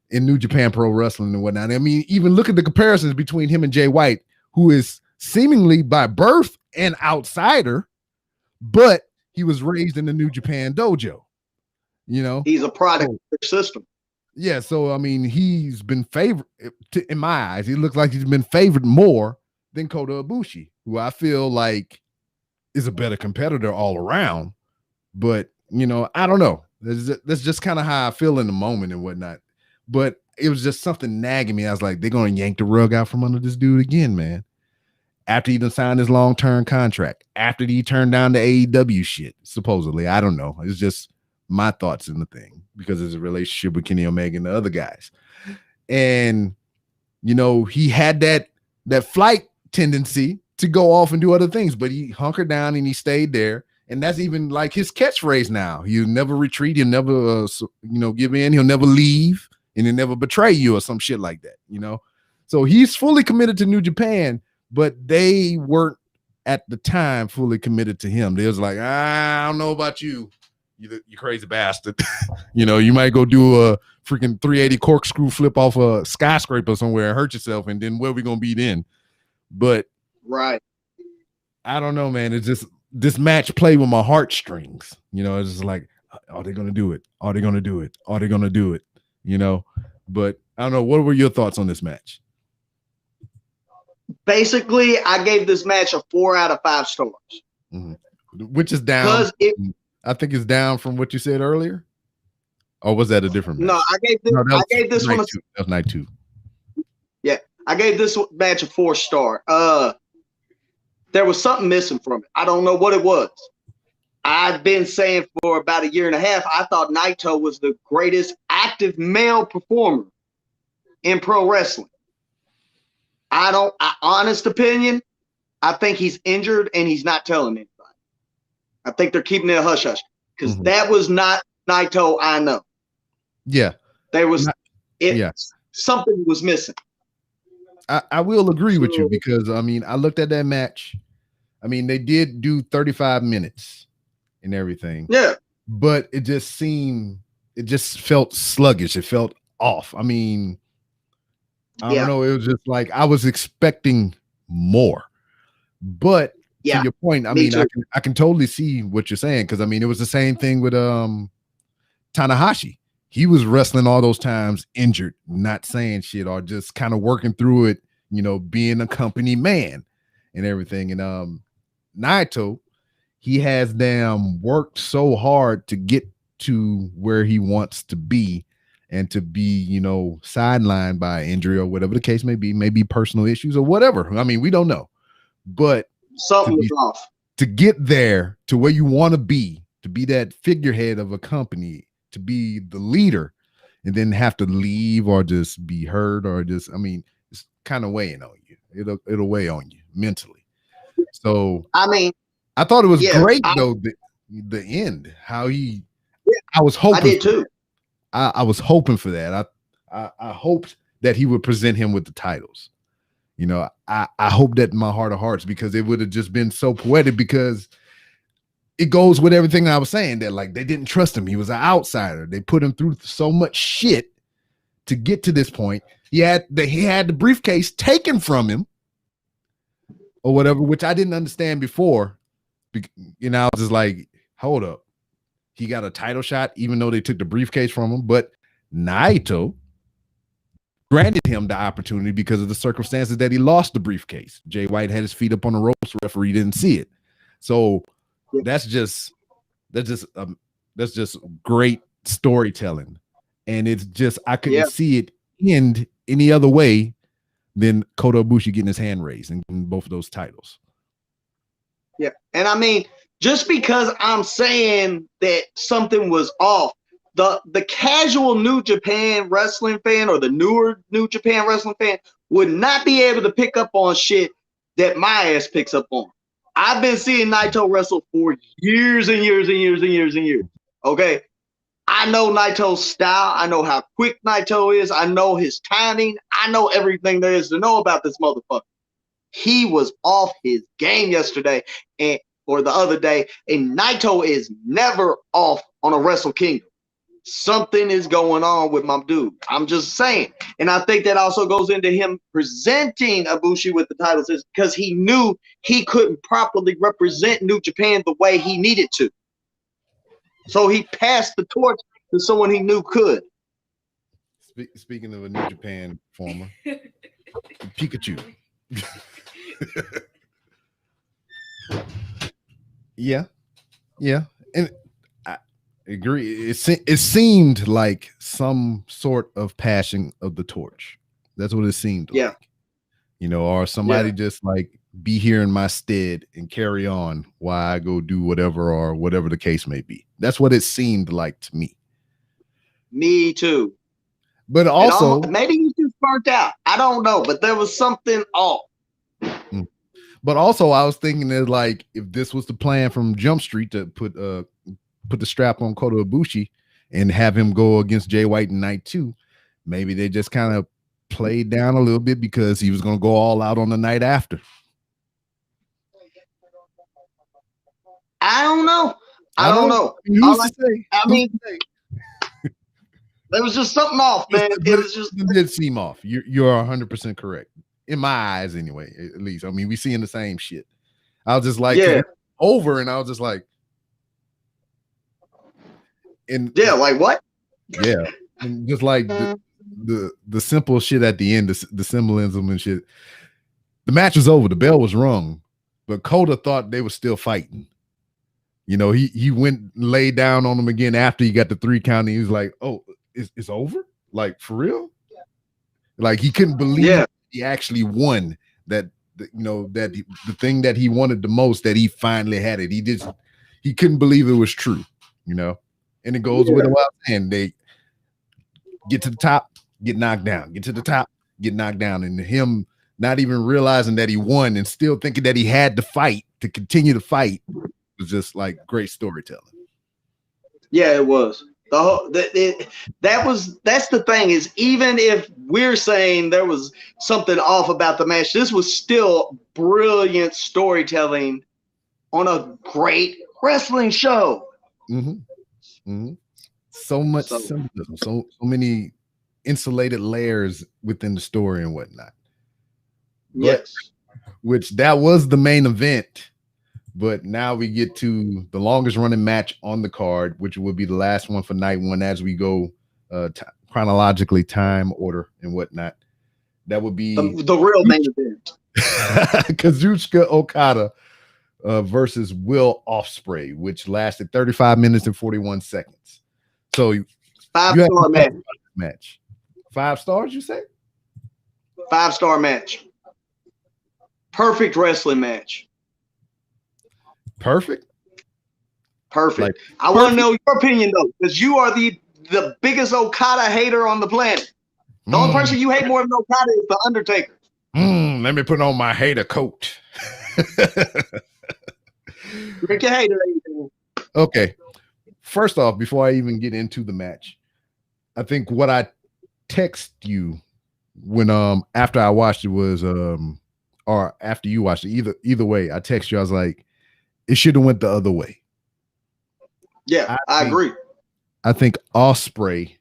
in New Japan Pro Wrestling and whatnot. I mean, even look at the comparisons between him and Jay White, who is seemingly by birth an outsider, but he was raised in the New Japan dojo. he's a product of their system. Yeah, so I mean, he's been favored in my eyes. He looks like he's been favored more than Kota Ibushi, who I feel like is a better competitor all around. But I don't know. That's just kind of how I feel in the moment and whatnot. But it was just something nagging me. I was like, they're gonna yank the rug out from under this dude again, man. After he done signed his long-term contract, after he turned down the AEW shit, supposedly. I don't know. It's just my thoughts in the thing because there's a relationship with Kenny Omega and the other guys. And he had that flight tendency to go off and do other things, but he hunkered down and he stayed there. And that's even like his catchphrase now. He'll never retreat. He'll never, give in. He'll never leave, and he'll never betray you or some shit like that. So he's fully committed to New Japan, but they weren't at the time fully committed to him. They was like, I don't know about you, you crazy bastard. You might go do a freaking 380 corkscrew flip off a skyscraper somewhere and hurt yourself, and then where we gonna be then? But right, I don't know, man. It's just this match played with my heartstrings. It's just like, are they gonna do it? Are they gonna do it? Are they gonna do it? But I don't know. What were your thoughts on this match? Basically, I gave this match a 4 out of 5 stars. Mm-hmm. Which is down. I think it's down from what you said earlier. Or was that a different match? No, I gave this one. That was night 2. Yeah, I gave this match a 4-star. There was something missing from it. I don't know what it was. I've been saying for about 1.5 years, I thought Naito was the greatest active male performer in pro wrestling. Honest opinion, I think he's injured and he's not telling anybody. I think they're keeping it a hush hush because that was not Naito I know. Yeah. Something was missing. I will agree with you because, I mean, I looked at that match. I mean, they did do 35 minutes and everything. Yeah. But it just felt sluggish. It felt off. I mean, I don't know. It was just like I was expecting more. But to your point, I mean, I can totally see what you're saying because, I mean, it was the same thing with Tanahashi. He was wrestling all those times injured, not saying shit or just kind of working through it, being a company man and everything. And Naito, he has worked so hard to get to where he wants to be and to be, sidelined by injury or whatever the case may be personal issues or whatever. I mean, we don't know. But something was off. To get there to where you want to be that figurehead of a company, to be the leader, and then have to leave or just be hurt or just, I mean, it's kind of weighing on you. It'll weigh on you mentally. So I mean, I thought it was great though. The end, how he, I was hoping. I did too. I was hoping for that. I hoped that he would present him with the titles. I hope that in my heart of hearts, because it would have just been so poetic, because it goes with everything I was saying, that like they didn't trust him. He was an outsider. They put him through so much shit to get to this point. He had the briefcase taken from him or whatever, which I didn't understand before. I was just like, hold up. He got a title shot, even though they took the briefcase from him. But Naito granted him the opportunity because of the circumstances that he lost the briefcase. Jay White had his feet up on the ropes. Referee didn't see it. So that's just great storytelling. And it's just, I couldn't see it end any other way than Kota Ibushi getting his hand raised and both of those titles. Yeah. And I mean, just because I'm saying that something was off, the casual New Japan wrestling fan or the newer New Japan wrestling fan would not be able to pick up on shit that my ass picks up on. I've been seeing Naito wrestle for years and years and years and years and years. Okay. I know Naito's style. I know how quick Naito is. I know his timing. I know everything there is to know about this motherfucker. He was off his game yesterday or the other day, and Naito is never off on a Wrestle Kingdom. Something is going on with my dude. I'm just saying. And I think that also goes into him presenting Ibushi with the titles because he knew he couldn't properly represent New Japan the way he needed to. So he passed the torch to someone he knew could. Speaking of a New Japan former, Pikachu. Yeah. And I agree. It seemed like some sort of passing of the torch. That's what it seemed like. Or somebody just like be here in my stead and carry on while I go do whatever or whatever the case may be. That's what it seemed like to me. Me too. But also maybe he's just burnt out. I don't know, but there was something off. But also I was thinking that like if this was the plan from Jump Street to put the strap on Kota Ibushi and have him go against Jay White in night 2, maybe they just kind of played down a little bit because he was going to go all out on the night after. I don't know. I don't know. I mean, there was just something off, man. It did seem off. You're 100% correct. In my eyes, anyway, at least. I mean, we seeing the same shit. I was just like over, and I was just like, like what? Yeah, and just like the simple shit at the end, the symbolism and shit. The match was over. The bell was rung, but Kota thought they were still fighting. He went and laid down on him again after he got the 3 count. And he was like, "Oh, it's over? Like for real?" Like he couldn't believe he actually won that. That the thing that he wanted the most, that he finally had it. He couldn't believe it was true. And it goes with what I'm saying. They get to the top, get knocked down. Get to the top, get knocked down, and him not even realizing that he won and still thinking that he had to fight to continue to fight. Was just like great storytelling. Yeah, it was. That's the thing is, even if we're saying there was something off about the match, this was still brilliant storytelling on a great wrestling show. So much symbolism, so many insulated layers within the story and whatnot. Which that was the main event. But now we get to the longest running match on the card, which will be the last one for night 1 as we go chronologically, time order and whatnot. That would be the real main event. Kazuchika Okada versus Will Ospreay, which lasted 35 minutes and 41 seconds. So 5-star match. 5 stars, you say? 5-star match. Perfect wrestling match. Perfect. Like, I want to know your opinion though, because you are the biggest Okada hater on the planet. The only person you hate more than Okada is the Undertaker. Let me put on my hater coat. Drink your hater. Okay. First off, before I even get into the match, I think what I text you when after I watched it was or after you watched it, either way, I text you, I was like, it should have went the other way. Yeah, I agree. I think Ospreay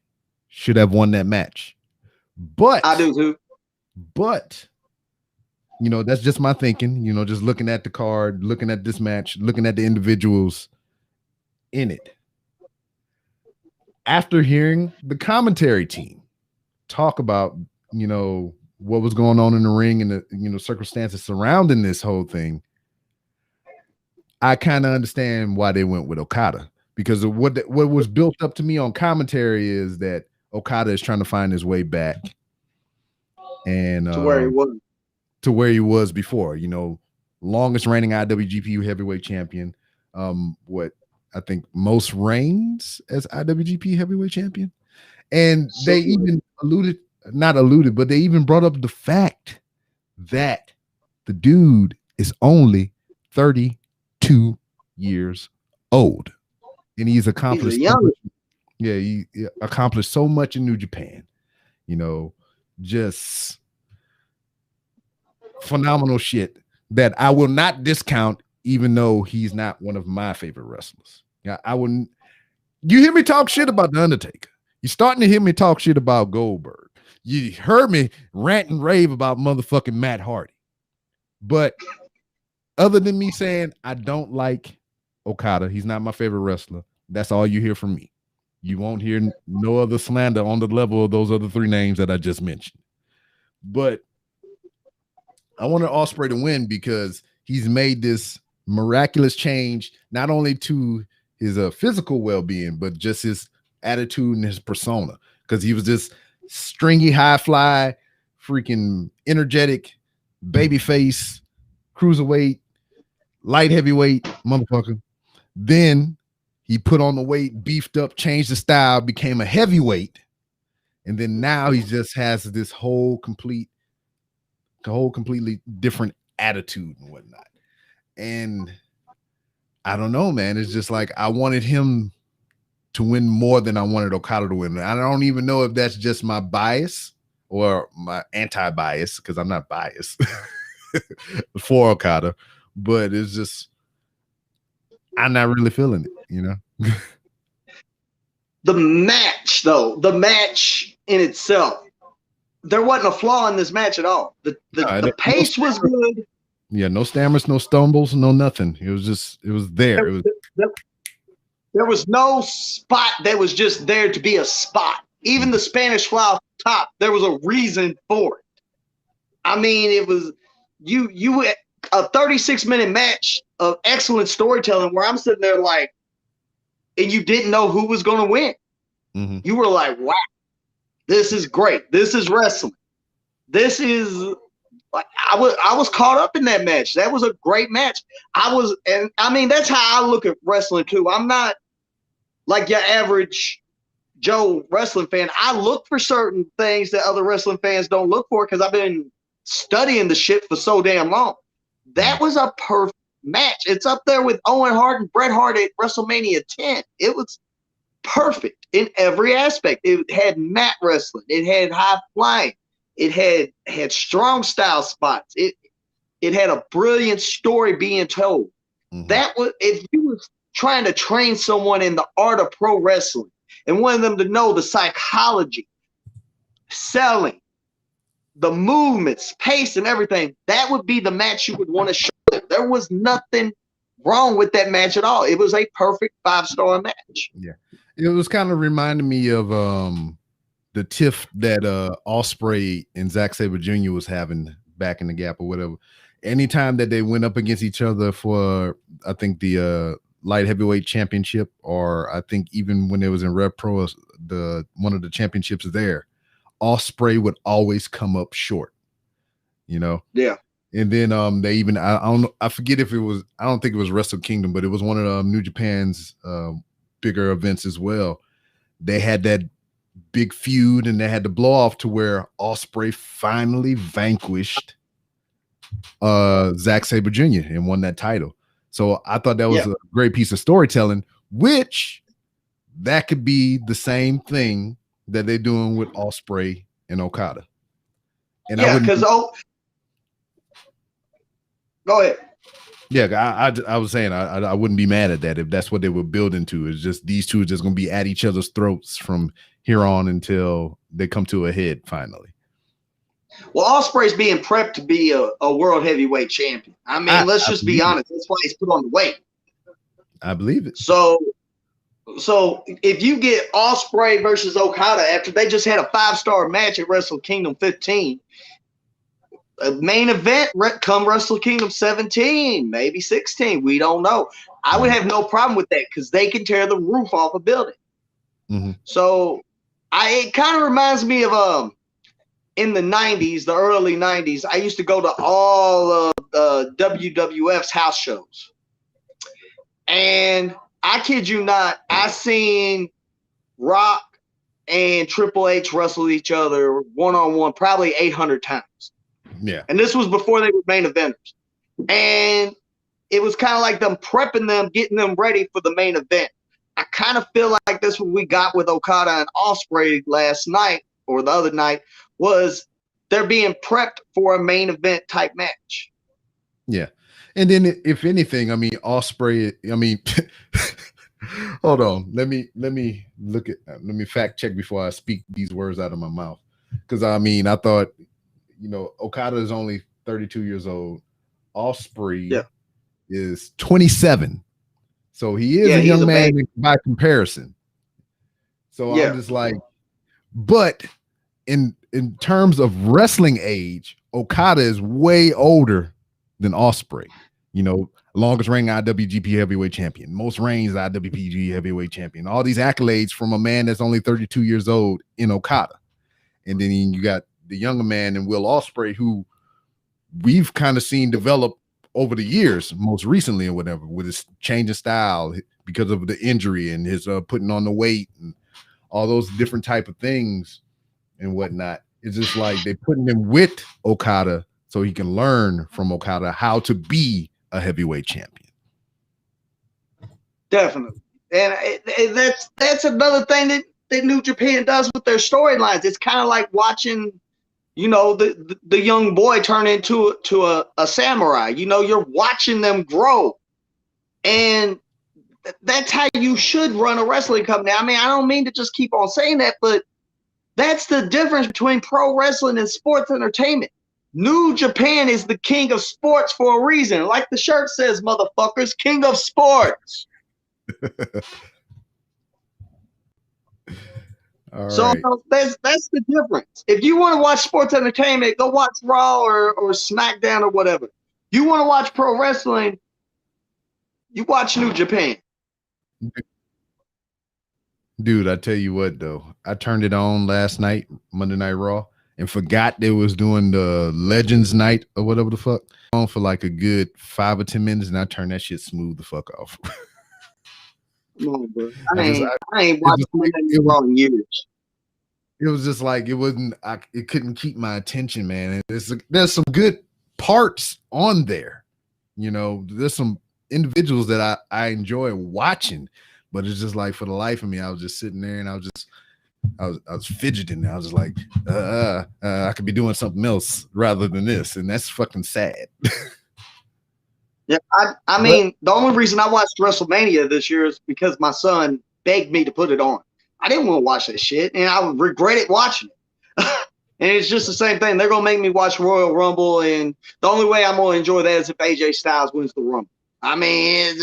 should have won that match. But I do too. But that's just my thinking, just looking at the card, looking at this match, looking at the individuals in it. After hearing the commentary team talk about, what was going on in the ring and the, circumstances surrounding this whole thing, I kind of understand why they went with Okada, because of what was built up to me on commentary is that Okada is trying to find his way back and to where he was before, longest reigning IWGP heavyweight champion, what I think most reigns as IWGP Heavyweight Champion. And they even not alluded, but they even brought up the fact that the dude is only 32 years old. And he's accomplished so much. Yeah, he accomplished so much in New Japan. You know, just phenomenal shit that I will not discount, even though he's not one of my favorite wrestlers. Yeah, I wouldn't. You hear me talk shit about The Undertaker. You're starting to hear me talk shit about Goldberg. You heard me rant and rave about motherfucking Matt Hardy. But other than me saying I don't like Okada, he's not my favorite wrestler. That's all you hear from me. You won't hear no other slander on the level of those other three names that I just mentioned. But I wanted Ospreay to win because he's made this miraculous change, not only to his physical well-being, but just his attitude and his persona. Because he was this stringy, high fly, freaking energetic, babyface, cruiserweight, light heavyweight motherfucker. Then he put on the weight, beefed up, changed the style, became a heavyweight. And then now he just has this whole completely different attitude and whatnot. And I don't know, man. It's just like I wanted him to win more than I wanted Okada to win. I don't even know if that's just my bias or my anti-bias, because I'm not biased for Okada, but it's just I'm not really feeling it, you know. The match, though, the match in itself, there wasn't a flaw in this match at all. The pace was good. Yeah, no stammers, no stumbles, no nothing. It was there. There was no spot that was just there to be a spot. Even the Spanish fly off the top, there was a reason for it. I mean, it was you a 36-minute match of excellent storytelling where I'm sitting there like, and you didn't know who was going to win. Mm-hmm. You were like, wow, this is great. This is wrestling. This is like I was caught up in that match. That was a great match. And I mean, that's how I look at wrestling too. I'm not like your average Joe wrestling fan. I look for certain things that other wrestling fans don't look for because I've been studying the shit for so damn long. That was a perfect match. It's up there with Owen Hart and Bret Hart at WrestleMania 10. It was perfect in every aspect. It had mat wrestling. It had high flying. It had strong style spots. It had a brilliant story being told. Mm-hmm. That was, if you was trying to train someone in the art of pro wrestling and wanted them to know the psychology, selling, the movements, pace, and everything, that would be the match you would want to show them. There was nothing wrong with that match at all. It was a perfect 5-star match. Yeah. It was kind of reminding me of the tiff that Ospreay and Zack Sabre Jr. was having back in the Gap or whatever. Anytime that they went up against each other for, I think, the light heavyweight championship, or I think even when it was in Rev Pro, one of the championships there, Ospreay would always come up short, you know? Yeah. And then they even, I forget if it was, I don't think it was Wrestle Kingdom, but it was one of New Japan's bigger events as well. They had that big feud and they had to blow off to where Ospreay finally vanquished Zack Sabre Jr. and won that title. So I thought that was a great piece of storytelling, which that could be the same thing that they're doing with Ospreay and Okada. And because go ahead. Yeah, I was saying I wouldn't be mad at that if that's what they were building to. It's just these two are just going to be at each other's throats from here on until they come to a head finally. Well, Ospreay's being prepped to be a world heavyweight champion. I mean, let's just be honest. That's why he's put on the weight. I believe it. So if you get Ospreay versus Okada after they just had a 5-star match at Wrestle Kingdom 15, a main event come Wrestle Kingdom 17, maybe 16, we don't know. I would have no problem with that because they can tear the roof off a building. Mm-hmm. So it kind of reminds me of in the 90s, the early 90s, I used to go to all of WWF's house shows. And I kid you not, I seen Rock and Triple H wrestle each other one-on-one probably 800 times. Yeah. And this was before they were main eventers. And it was kind of like them prepping them, getting them ready for the main event. I kind of feel like that's what we got with Okada and Ospreay last night or the other night, was they're being prepped for a main event type match. Yeah. And then if anything, I mean, Ospreay, I mean, hold on. Let me fact check before I speak these words out of my mouth. Because I mean, I thought, Okada is only 32 years old. Ospreay is 27. So he is a young man by comparison. So I'm just like, but in terms of wrestling age, Okada is way older than Ospreay. Longest reigning IWGP heavyweight champion, most reigns IWPG heavyweight champion, all these accolades from a man that's only 32 years old in Okada. And then you got the younger man in Will Ospreay, who we've kind of seen develop over the years, most recently or whatever, with his change of style because of the injury and his putting on the weight and all those different type of things and whatnot. It's just like they're putting him with Okada so he can learn from Okada how to be a heavyweight champion. Definitely. And that's another thing that New Japan does with their storylines. It's kind of like watching, the young boy turn into a samurai. You're watching them grow. And that's how you should run a wrestling company. I mean, I don't mean to just keep on saying that, but that's the difference between pro wrestling and sports entertainment. New Japan is the king of sports for a reason. Like the shirt says, motherfuckers, king of sports. So that's the difference. If you want to watch sports entertainment, go watch Raw or SmackDown or whatever. You want to watch pro wrestling, you watch New Japan. Dude, I tell you what, though. I turned it on last night, Monday Night Raw, and forgot they was doing the Legends night or whatever the fuck on for like a good 5 or 10 minutes, and I turned that shit smooth the fuck off. Come on, bro. I ain't watched it Raw in years. It was just like it couldn't keep my attention, man. And there's some good parts on there. There's some individuals that I enjoy watching, but it's just like for the life of me, I was just sitting there and I was fidgeting. I was just like, I could be doing something else rather than this, and that's fucking sad. Yeah, I mean, the only reason I watched WrestleMania this year is because my son begged me to put it on. I didn't want to watch that shit, and I regretted watching it. And it's just the same thing. They're gonna make me watch Royal Rumble, and the only way I'm gonna enjoy that is if AJ Styles wins the Rumble. I mean,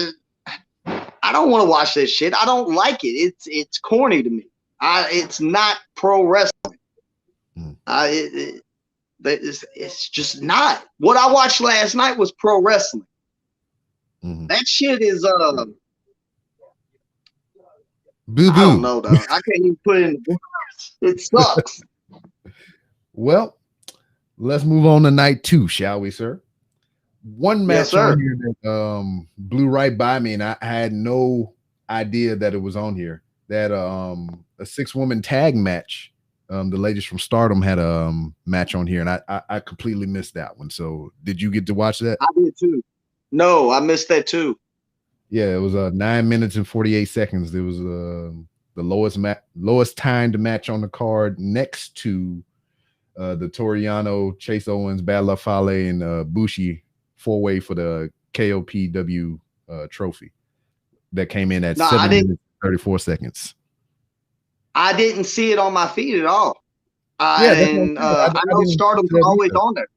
I don't want to watch that shit. I don't like it. It's corny to me. It's not pro wrestling. It's just not. What I watched last night was pro wrestling. Mm-hmm. That shit is boo-boo. I don't know, though. I can't even put it in the words. It sucks. Well, let's move on to night 2, shall we, sir? One match on here that blew right by me, and I had no idea that it was on here. That a 6-woman tag match. The ladies from Stardom had a match on here, and I completely missed that one. So, did you get to watch that? I did too. No, I missed that too. Yeah, it was 9 minutes and 48 seconds. There was the lowest timed match on the card, next to the Toriano, Chase Owens, Bad Luck Fale, and Bushi 4-way for the KOPW trophy that came in at 7 minutes 34 seconds. I didn't see it on my feed at all. I know Stardom's always on there.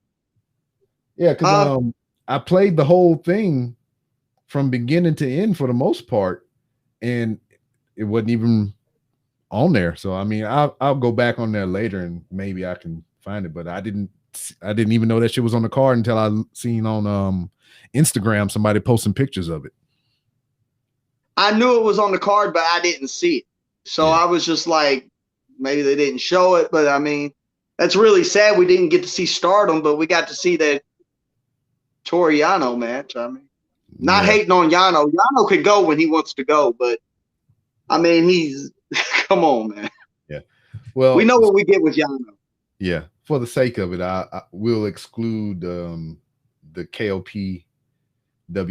Yeah, because I played the whole thing from beginning to end for the most part, and it wasn't even on there. So I mean, I'll go back on there later and maybe I can find it. But I didn't even know that shit was on the card until I seen on Instagram somebody posting pictures of it. I knew it was on the card, but I didn't see it. So I was just like, maybe they didn't show it. But I mean, that's really sad we didn't get to see Stardom, but we got to see that Toriano match. I mean, Not hating on Yano. Yano could go when he wants to go, but I mean, he's come on, man. Yeah. Well, we know what we get with Yano. Yeah. For the sake of it, I will exclude the KOPW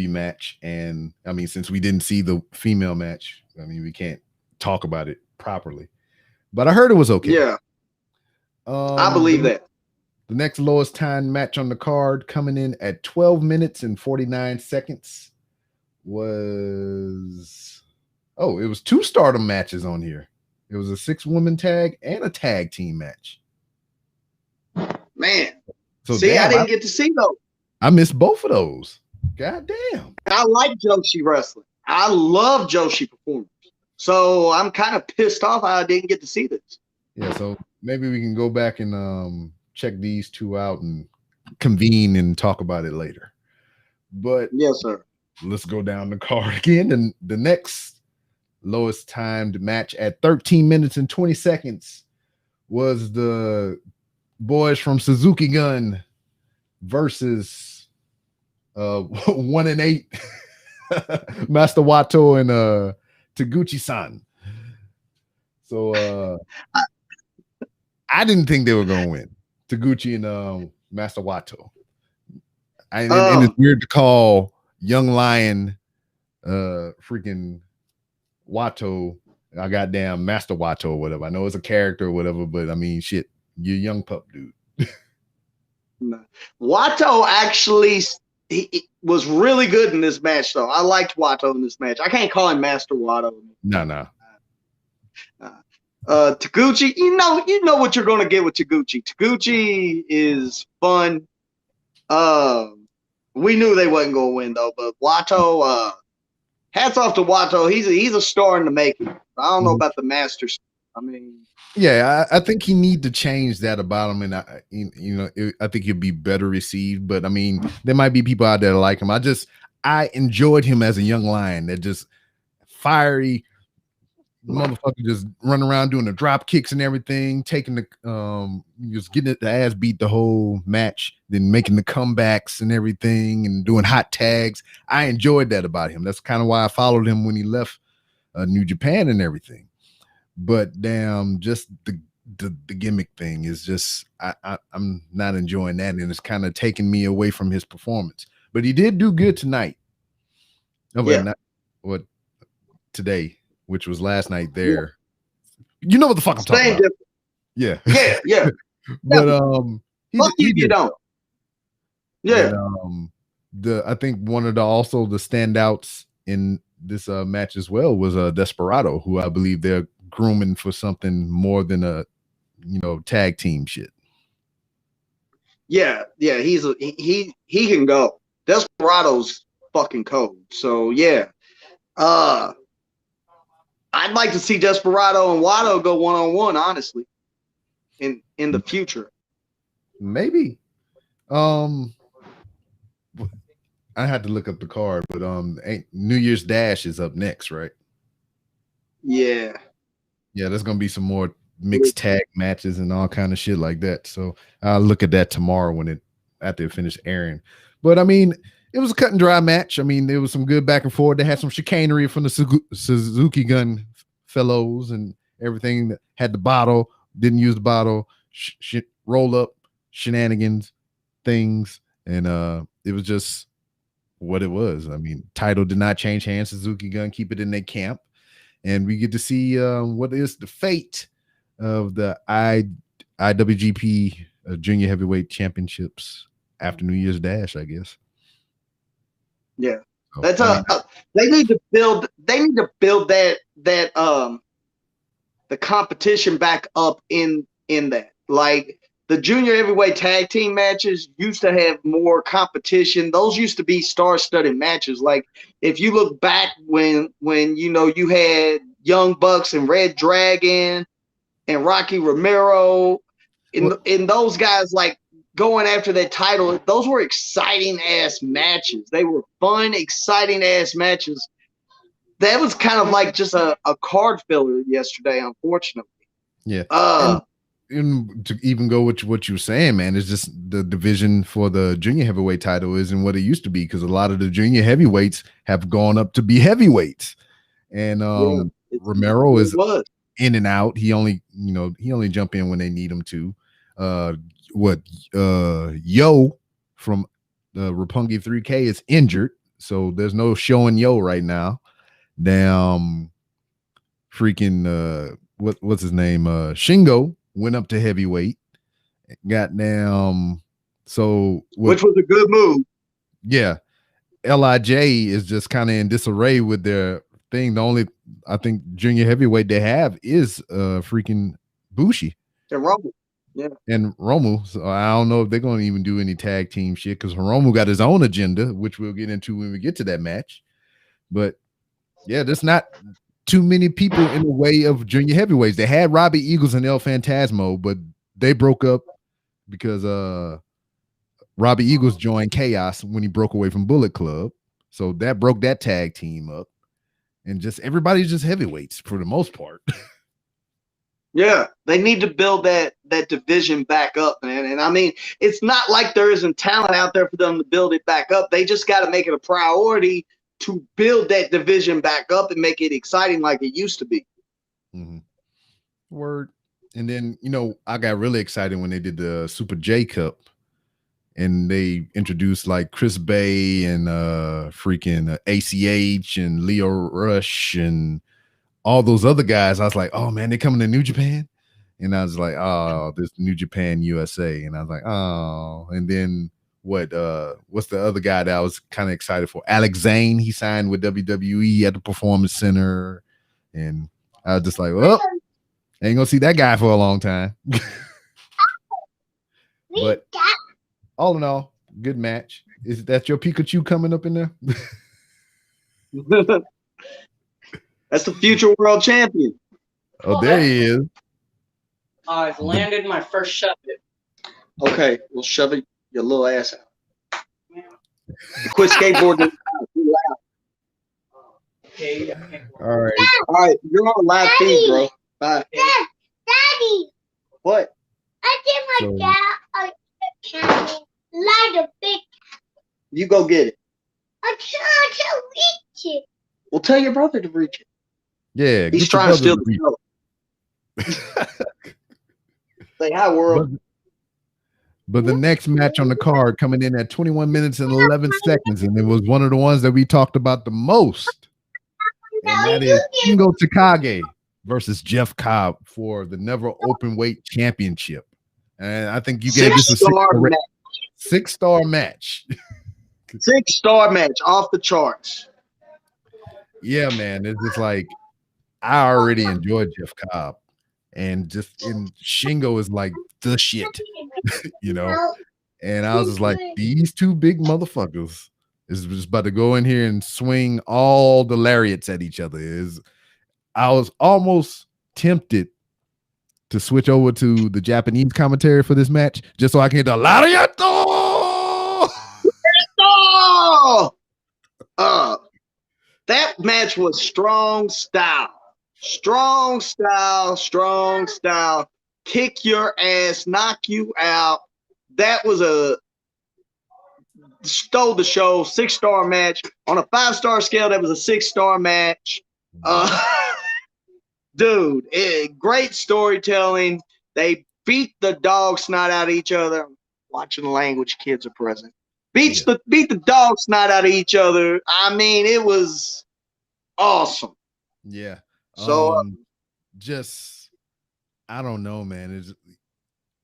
match, and I mean, since we didn't see the female match, I mean, we can't talk about it properly. But I heard it was okay. Yeah. I believe that. The next lowest time match on the card, coming in at 12 minutes and 49 seconds, was it was 2 stardom matches on here. It was a 6-woman tag and a tag team match. Man. So see, I didn't get to see those. I missed both of those. God damn. I like Joshi wrestling. I love Joshi performance. So I'm kind of pissed off I didn't get to see this. Yeah, so maybe we can go back and check these 2 out and convene and talk about it later. But yes, sir. Let's go down the card again. And the next lowest timed match at 13 minutes and 20 seconds was the boys from Suzuki Gun versus 1 and 8 Master Wato and Taguchi-san. So I didn't think they were going to win. Taguchi and Master Wato. And it's weird to call Young Lion freaking Wato I goddamn Master Wato or whatever. I know it's a character or whatever, but I mean, shit, you're a young pup, dude. Wato actually he was really good in this match, though. I liked Wato in this match. I can't call him Master Wato. No. Taguchi, you know what you're going to get with Taguchi. Taguchi is fun. We knew they wasn't going to win, though, but Wato, hats off to Wato. He's a star in the making. I don't know about the Masters. I mean, yeah, I think he need to change that about him, and I think he'll be better received. But I mean, there might be people out there that like him. I enjoyed him as a young lion, that just fiery motherfucker, just running around doing the drop kicks and everything, taking the just getting the ass beat the whole match, then making the comebacks and everything, and doing hot tags. I enjoyed that about him. That's kind of why I followed him when he left New Japan and everything. But damn, just the gimmick thing is just I'm not enjoying that, and it's kind of taking me away from his performance. But he did do good tonight. Today, which was last night there. Yeah. You know what the fuck I'm talking about. Yeah. Yeah. But you don't. Yeah. But, I think one of the standouts in this match as well was Desperado, who I believe they're grooming for something more than a tag team shit. Yeah, he can go. Desperado's fucking cold. So yeah. I'd like to see Desperado and Wato go one-on-one, honestly, in the future. Maybe. I had to look up the card, but New Year's Dash is up next, right? Yeah. Yeah, there's gonna be some more mixed tag matches and all kind of shit like that. So I'll look at that tomorrow after it finished airing. But I mean, it was a cut and dry match. I mean, there was some good back and forth. They had some chicanery from the Suzuki Gun fellows and everything. That had the bottle, didn't use the bottle, roll up shenanigans, things, and it was just what it was. I mean, title did not change hands. Suzuki Gun keep it in their camp, and we get to see what is the fate of the IWGP Junior Heavyweight Championships after New Year's Dash, I guess. Yeah, that's they need to build that the competition back up in that. Like the junior heavyweight tag team matches used to have more competition. Those used to be star-studded matches. Like if you look back when you had Young Bucks and Red Dragon and Rocky Romero, and those guys like going after that title, those were exciting ass matches. They were fun, exciting ass matches. That was kind of like just a card filler yesterday, unfortunately. Yeah. to even go with what you were saying, man, it's just the division for the junior heavyweight title isn't what it used to be, because a lot of the junior heavyweights have gone up to be heavyweights, and Romero is in and out. He only jump in when they need him to. Yo from the Roppongi 3K is injured, so there's no showing Yo right now. Damn, freaking what's his name? Shingo went up to heavyweight. Goddamn. So which was a good move. Yeah. LIJ is just kind of in disarray with their thing. The only, I think, junior heavyweight they have is freaking Bushi. And Romu. Yeah. And Romu. So I don't know if they're going to even do any tag team shit, because Romu got his own agenda, which we'll get into when we get to that match. But yeah, there's not too many people in the way of junior heavyweights. They had Robbie Eagles and El Phantasmo, but they broke up because Robbie Eagles joined Chaos when he broke away from Bullet Club. So that broke that tag team up. And just everybody's just heavyweights for the most part. Yeah, they need to build that division back up, man. And I mean, it's not like there isn't talent out there for them to build it back up. They just got to make it a priority to build that division back up and make it exciting like it used to be. Mm-hmm. Word. And then, I got really excited when they did the Super J Cup and they introduced like Chris Bay and freaking ACH and Leo Rush and all those other guys. I was like, oh man, they're coming to New Japan. And I was like, oh, this New Japan USA. And I was like, oh. And then what's the other guy that I was kind of excited for? Alex Zane. He signed with WWE at the Performance Center. And I was just like, well, ain't gonna see that guy for a long time. But all in all, good match. Is that your Pikachu coming up in there? That's the future world champion. Oh, there he is. I've landed my first shove it. Okay, we'll shove it your little ass out. Quit skateboarding. Okay. All right. All right, you're on a live feed, bro. Bye. Daddy. What? I did my dad a camera. Light a big. You go get it. I'm trying to reach it. Well, tell your brother to reach it. Yeah, he's trying to steal the show. Say hi, world. But the next match on the card coming in at 21 minutes and 11 seconds, and it was one of the ones that we talked about the most, and that is Shingo Takagi versus Jeff Cobb for the Never Open Weight Championship. And I think you gave this a six-star match. 6-star match off the charts. Yeah, man. It's just like, I already enjoyed Jeff Cobb, and Shingo is like the shit, And I was just like, these two big motherfuckers is just about to go in here and swing all the lariats at each other. I was almost tempted to switch over to the Japanese commentary for this match just so I can get the lariato. That match was strong style. Strong style. Kick your ass, knock you out. That was stole the show. 6-star match. On a 5-star scale, that was a 6-star match. Dude, great storytelling. They beat the dog snot out of each other. Watching the language, kids are present. Beat the dog snot out of each other. I mean, it was awesome. Yeah. So I don't know, man.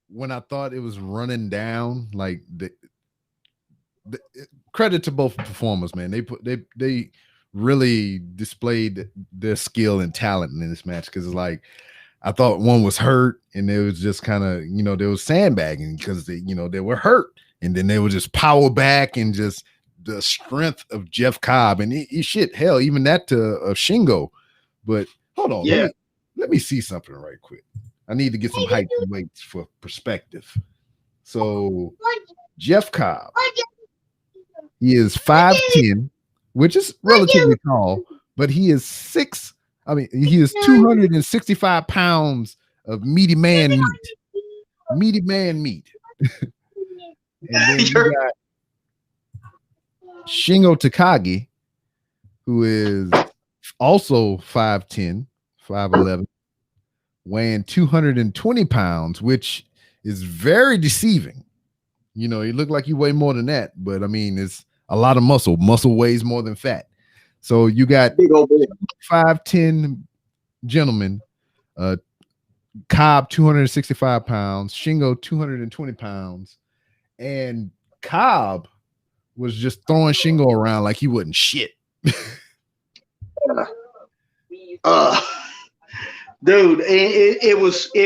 When I thought it was running down, like the credit to both performers, man. They really displayed their skill and talent in this match, because it's like, I thought one was hurt and it was just kind of, there was sandbagging because they were hurt, and then they would just power back, and just the strength of Jeff Cobb and hell, even that to Shingo. But hold on, yeah. Let me see something right quick. I need to get some height and weights for perspective. So Jeff Cobb, he is 5'10", which is relatively tall, but he is 265 pounds of meaty man meat. meaty man meat. And then you got Shingo Takagi, who is also 5'10", 5'11", weighing 220 pounds, which is very deceiving. You know, he looked like he weighed more than that, but I mean, it's a lot of muscle. Muscle weighs more than fat. So you got 5'10" gentlemen, Cobb 265 pounds, Shingo 220 pounds, and Cobb was just throwing Shingo around like he wasn't shit. Dude, it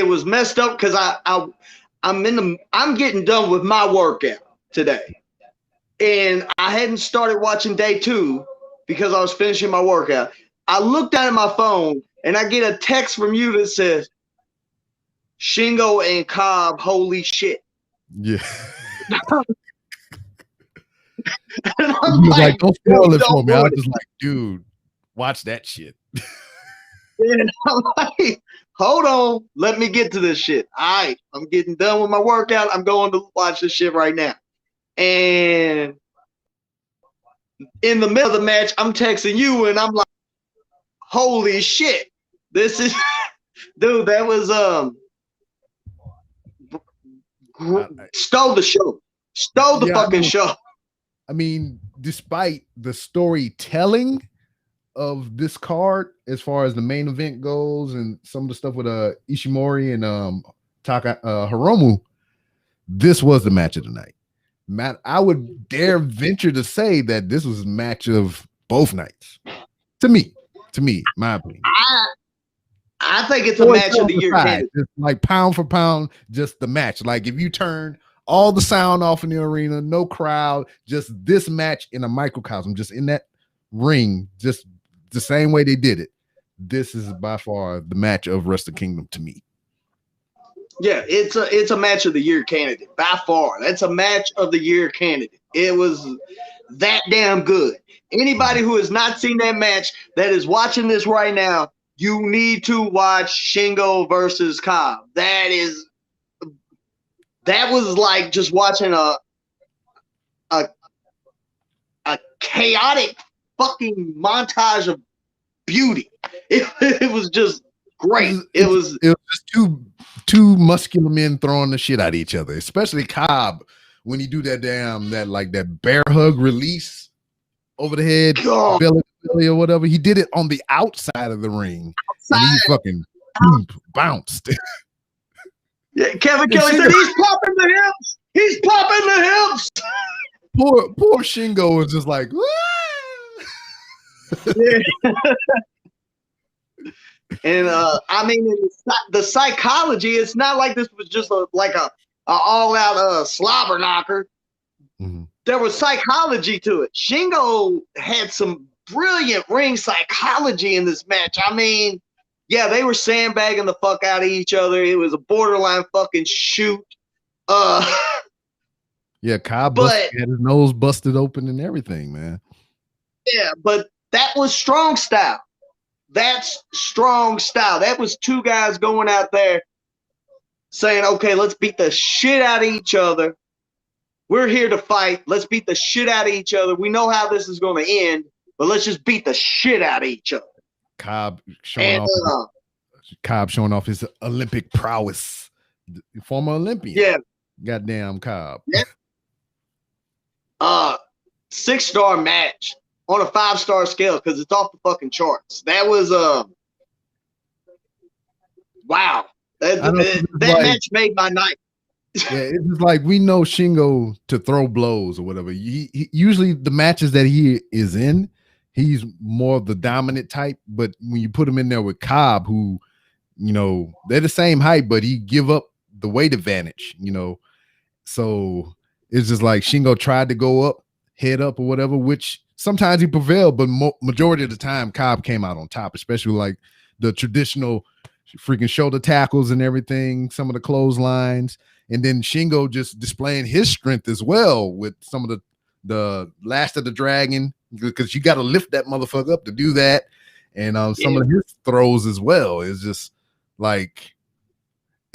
was messed up because I'm getting done with my workout today, and I hadn't started watching day 2 because I was finishing my workout. I looked down at my phone and I get a text from you that says Shingo and Cobb, holy shit. Yeah. And I'm like, don't spoil it for me. I was just like, dude, watch that shit. And I'm like, hold on, let me get to this shit. All right, I'm getting done with my workout. I'm going to watch this shit right now. And in the middle of the match, I'm texting you and I'm like, holy shit. This is dude, that was stole the show. Stole the fucking show. I mean, despite the storytelling of this card, as far as the main event goes, and some of the stuff with Ishimori and Hiromu, this was the match of the night. Matt, I would dare venture to say that this was a match of both nights. To me, my opinion. I think it's a match of the year. Just like pound for pound, just the match. Like if you turn all the sound off in the arena, no crowd, just this match in a microcosm, just in that ring, just the same way they did it. This is by far the match of Wrestle Kingdom to me. Yeah, it's a match of the year candidate by far. That's a match of the year candidate. It was that damn good. Anybody who has not seen that match that is watching this right now, you need to watch Shingo versus Cobb. That was like just watching a chaotic fucking montage of beauty. It was just great. It was just two muscular men throwing the shit at each other, especially Cobb when he do that that bear hug release over the head, belly or whatever. He did it on the outside of the ring, and he fucking bounced. Yeah, Kevin Kelly said he's popping the hips. He's popping the hips. Poor Shingo was just like, yeah. And I mean, the psychology, it's not like this was just a all-out slobber knocker. Mm-hmm. There was psychology to it. Shingo had some brilliant ring psychology in this match. I mean, yeah, they were sandbagging the fuck out of each other. It was a borderline fucking shoot. Yeah, Cobb had his nose busted open and everything, man. Yeah, but that was strong style. That's strong style. That was two guys going out there saying, okay, let's beat the shit out of each other. We're here to fight. Let's beat the shit out of each other. We know how this is going to end, but let's just beat the shit out of each other. Cobb showing off his Olympic prowess. Former Olympian. Yeah. Goddamn Cobb. Yeah. 6-star match on a 5-star scale because it's off the fucking charts. That was wow. That match made my night. Yeah, it's just like we know Shingo to throw blows or whatever. He usually the matches that he is in, he's more of the dominant type. But when you put him in there with Cobb, who, you know, they're the same height, but he give up the weight advantage, you know. So it's just like Shingo tried to go up, head up or whatever, which sometimes he prevailed, but majority of the time Cobb came out on top, especially like the traditional freaking shoulder tackles and everything, some of the clotheslines. And then Shingo just displaying his strength as well with some of the Last of the Dragon, because you got to lift that motherfucker up to do that. And some of his throws as well. It's just like,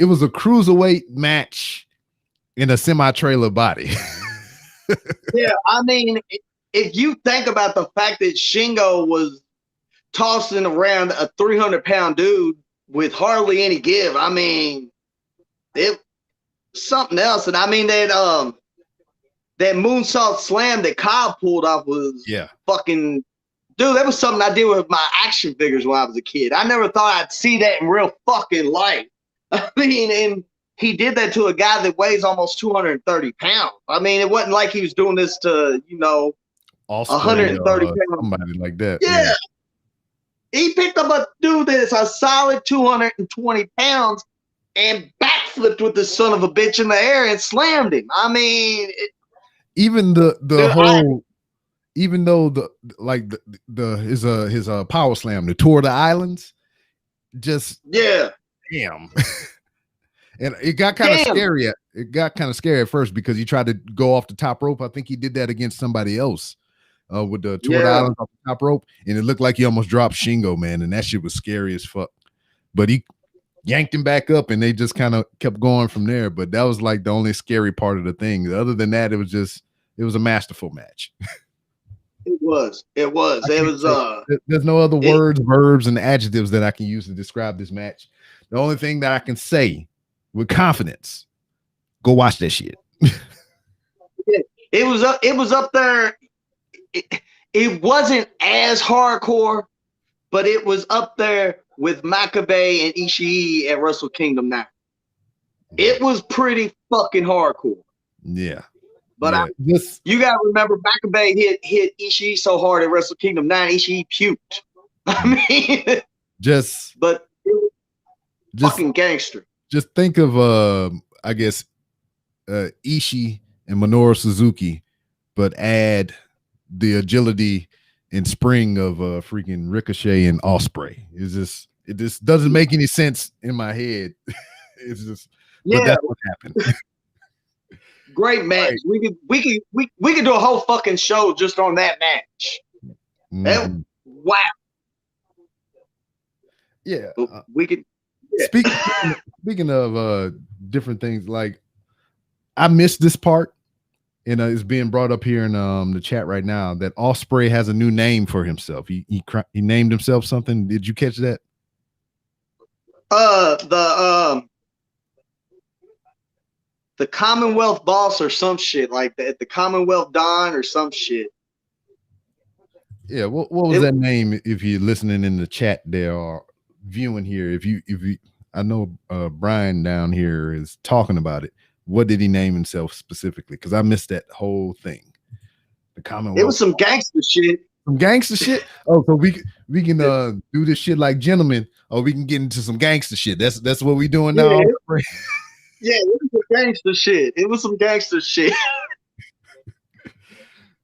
it was a cruiserweight match in a semi-trailer body. Yeah, I mean, if you think about the fact that Shingo was tossing around a 300-pound dude with hardly any give, I mean, it something else. And I mean that moonsault slam that Kyle pulled off was fucking, dude, that was something I did with my action figures when I was a kid. I never thought I'd see that in real fucking life. I mean, and he did that to a guy that weighs almost 230 pounds. I mean, it wasn't like he was doing this to, 130 pounds. Somebody like that. Yeah. He picked up a dude that's a solid 220 pounds and backflipped with this son of a bitch in the air and slammed him. I mean, even the whole, even though his power slam, the Tour of the Islands, just damn. And it got kind of scary. It got kind of scary at first because he tried to go off the top rope. I think he did that against somebody else with the Tour of the Islands off the top rope, and it looked like he almost dropped Shingo, man, and that shit was scary as fuck. But he yanked him back up, and they just kind of kept going from there. But that was like the only scary part of the thing. Other than that, it was a masterful match. It was. There's no other words, verbs, and adjectives that I can use to describe this match. The only thing that I can say with confidence, go watch that shit. It was up there. It wasn't as hardcore, but it was up there with Makabe and Ishii at Wrestle Kingdom 9. It was pretty fucking hardcore. Yeah. But you gotta remember, Makabe hit Ishii so hard at Wrestle Kingdom 9, Ishii puked. I mean, but fucking gangster. Just think of I guess Ishii and Minoru Suzuki, but add the agility and spring of freaking Ricochet and Ospreay. It just doesn't make any sense in my head. It's just but that's what happened. Great match. Right. We could do a whole fucking show just on that match. Wow. Yeah. We could. Yeah. Speaking of different things, like I missed this part, and it's being brought up here in the chat right now that Ospreay has a new name for himself. He named himself something. Did you catch that? The Commonwealth Boss or some shit like that. The Commonwealth Don or some shit. Yeah, what was that name? If you're listening in the chat there or viewing here, if you I know Brian down here is talking about it. What did he name himself specifically? Because I missed that whole thing. The Commonwealth. It was some gangster shit. Some gangster shit. Oh, so we can do this shit like gentlemen, or we can get into some gangster shit. That's what we doing now. Yeah, it was some gangster shit. It was some gangster shit.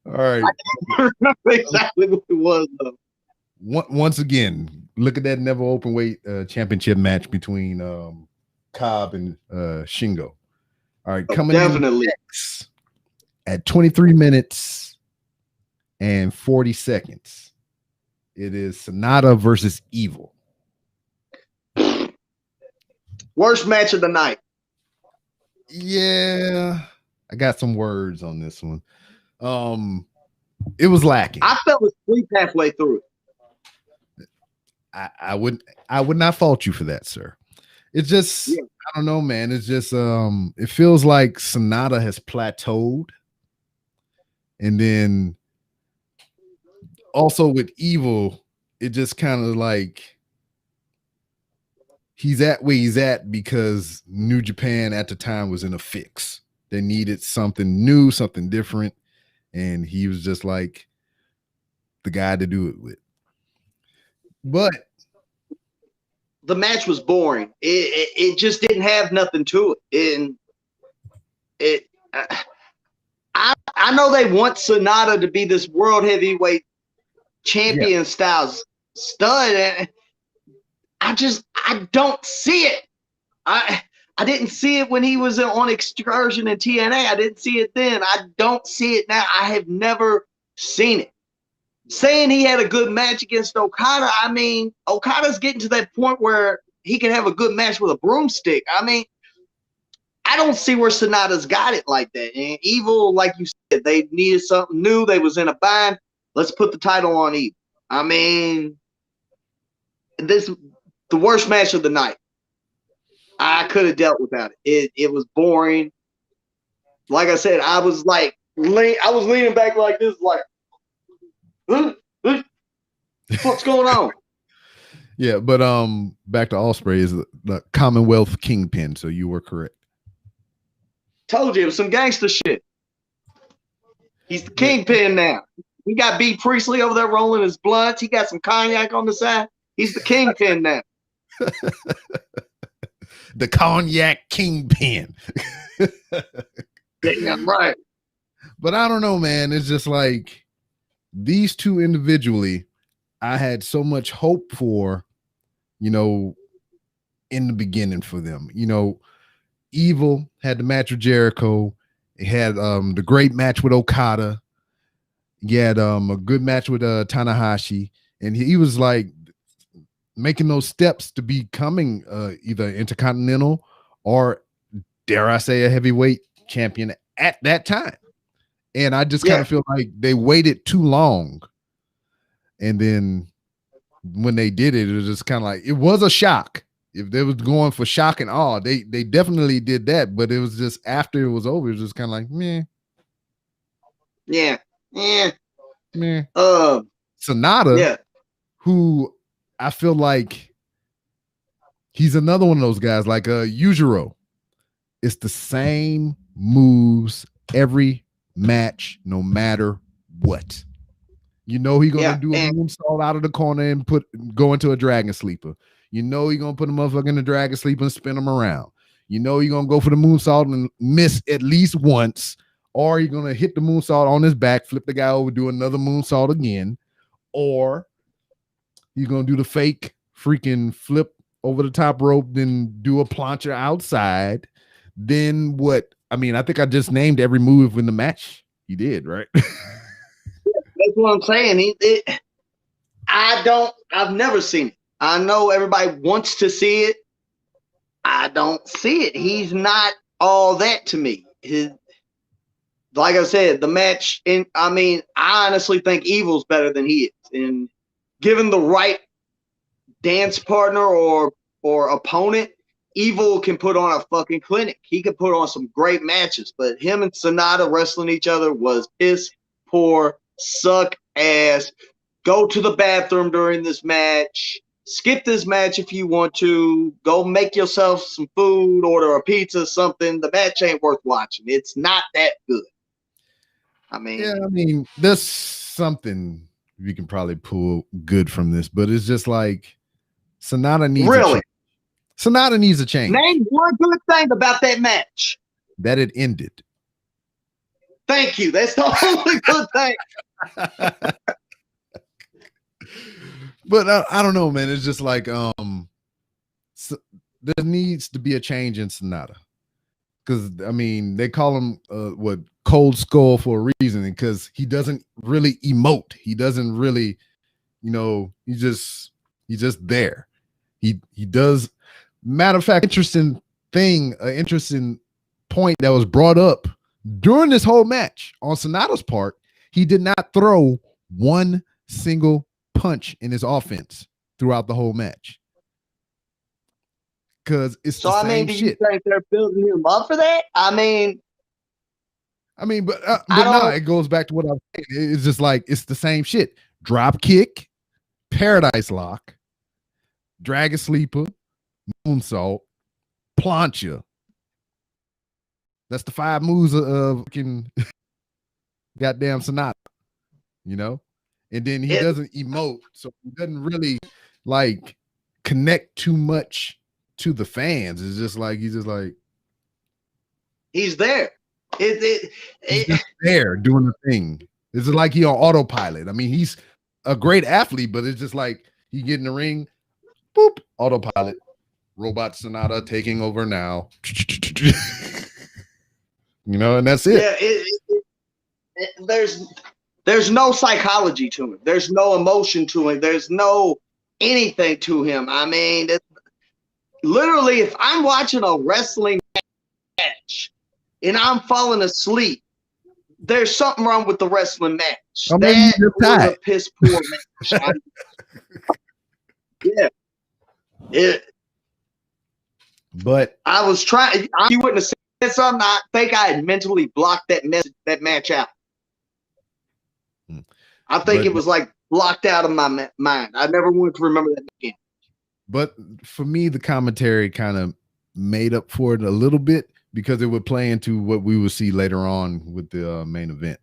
All right. I can't remember exactly what it was, though. Once again, look at that never open weight championship match between Cobb and Shingo. All right, coming definitely in next at 23 minutes and 40 seconds. It is Sonata versus Evil. Worst match of the night. Yeah, I got some words on this one. It was lacking. I fell asleep halfway through it. I would not fault you for that, sir. It's just I don't know, man. It's just it feels like Sonata has plateaued, and then also with Evil, it just kind of like he's at where he's at because New Japan at the time was in a fix. They needed something new, something different, and he was just like the guy to do it with. But the match was boring. It just didn't have nothing to it. And I know they want Sonata to be this world heavyweight champion style stud, and I don't see it. I didn't see it when he was on Excursion in TNA. I didn't see it then. I don't see it now. I have never seen it. Saying he had a good match against Okada, I mean, Okada's getting to that point where have a good match with a broomstick. I mean, I don't see where Sonata's got it like that. And Evil, like you said, they needed something new. They was in a bind. Let's put the title on Evil. I mean, the worst match of the night. I could have dealt without it. It was boring. Like I said, I was leaning back like this, like, what's going on? Yeah, but back to Ospreay is the Commonwealth Kingpin, so you were correct. Told you it was some gangster shit. He's the kingpin now. He got B. Priestley over there rolling his blunts. He got some cognac on the side. He's the kingpin now. The cognac kingpin. Yeah, right. But I don't know, man. It's just like these two individually, I had so much hope for, in the beginning for them. Evil had the match with Jericho. It had the great match with Okada. He had a good match with Tanahashi. And he was like making those steps to becoming either Intercontinental or, dare I say, a heavyweight champion at that time. And I just kind of feel like they waited too long. And then when they did it, it was just kind of like, it was a shock. If they was going for shock and awe, they definitely did that. But it was just after it was over, it was just kind of like, meh. Yeah. Yeah. Meh. Sonata, who I feel like he's another one of those guys like Yujiro. It's the same moves every match, no matter what. He's gonna do a moonsault out of the corner and go into a dragon sleeper. He's gonna put a motherfucker in the dragon sleeper and spin him around. He's gonna go for the moonsault and miss at least once, or he's gonna hit the moonsault on his back, flip the guy over, do another moonsault again, or he's gonna do the fake freaking flip over the top rope, then do a plancha outside. Then what? I mean, I think I just named every move in the match he did, right? That's what I'm saying. I've never seen it. I know everybody wants to see it. I don't see it. He's not all that to me. Like I said, the match, I honestly think Evil's better than he is. And given the right dance partner or opponent, Evil can put on a fucking clinic. He could put on some great matches, but him and Sonata wrestling each other was piss poor, suck ass. Go to the bathroom during this match. Skip this match if you want to. Go make yourself some food, order a pizza, something. The match ain't worth watching. It's not that good. There's something you can probably pull good from this, but it's just like Sonata needs a change. Sonata needs a change. Name one good thing about that match. That it ended. Thank you. That's the only good thing. But I don't know, man. It's just like there needs to be a change in Sonata, because they call him Cold Skull for a reason, because he doesn't really emote. He doesn't really, he's just there. He does. Matter of fact, interesting point that was brought up during this whole match on Sonata's part. He did not throw one single punch in his offense throughout the whole match, because it's the same shit. You think they're building him up for that? But it goes back to what I'm saying. It's just like it's the same shit. Drop kick, paradise lock, dragon sleeper, moonsault, plancha. That's the 5 moves of goddamn Sonata, And then he doesn't emote, so he doesn't really like connect too much to the fans. It's just like he's there. He's just there doing the thing. It's like he on autopilot. He's a great athlete, but it's just like he get in the ring, boop, autopilot. Robot Sonata taking over now. And that's it. Yeah, there's no psychology to him. There's no emotion to him. There's no anything to him. literally, if I'm watching a wrestling match and I'm falling asleep, there's something wrong with the wrestling match. Or maybe That you're was tired. a piss poor match. Yeah. But I was trying. You wouldn't have said something. I think I had mentally blocked that match out. I think it was like blocked out of my mind. I never wanted to remember that again. But for me, the commentary kind of made up for it a little bit because it would play into what we will see later on with the main event.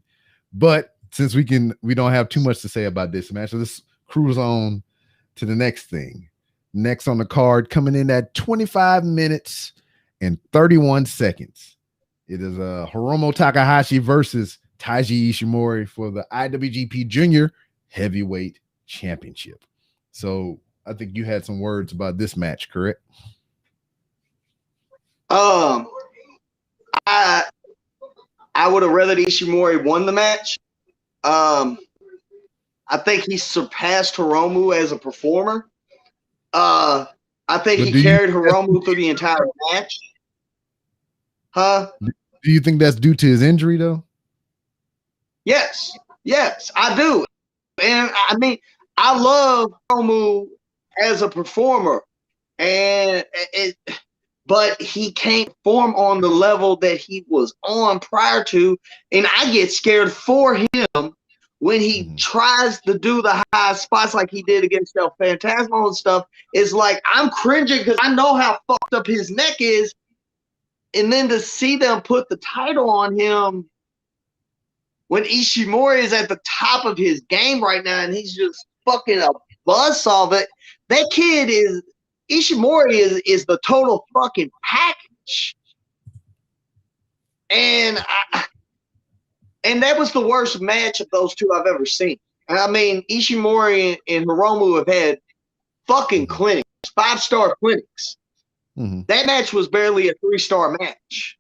But since we don't have too much to say about this match, so let's cruise on to the next thing. Next on the card, coming in at 25 minutes and 31 seconds. It is Hiromu Takahashi versus Taiji Ishimori for the IWGP Junior Heavyweight Championship. So I think you had some words about this match, correct? I would have rather Ishimori won the match. I think he surpassed Hiromu as a performer. I think he carried Hiromu through the entire match. Huh? Do you think that's due to his injury, though? Yes, I do. And I mean, I love Hiromu as a performer, but he can't perform on the level that he was on prior to, and I get scared for him when he tries to do the high spots like he did against El Phantasmo and stuff. It's like I'm cringing because I know how fucked up his neck is, and then to see them put the title on him when Ishimori is at the top of his game right now and he's just fucking a buzzsaw. But that kid is Ishimori is the total fucking package. And that was the worst match of those two I've ever seen. I mean, Ishimori and Hiromu have had fucking clinics, 5-star clinics. That match was barely a 3-star match.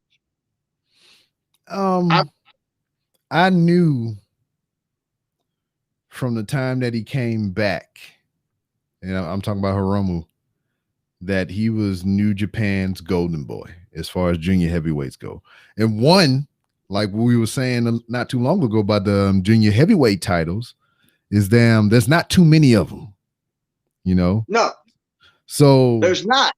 I knew from the time that he came back, and I'm talking about Hiromu, that he was New Japan's golden boy as far as junior heavyweights go. And one, like we were saying not too long ago about the junior heavyweight titles, is there's not too many of them, you know? No. So there's not.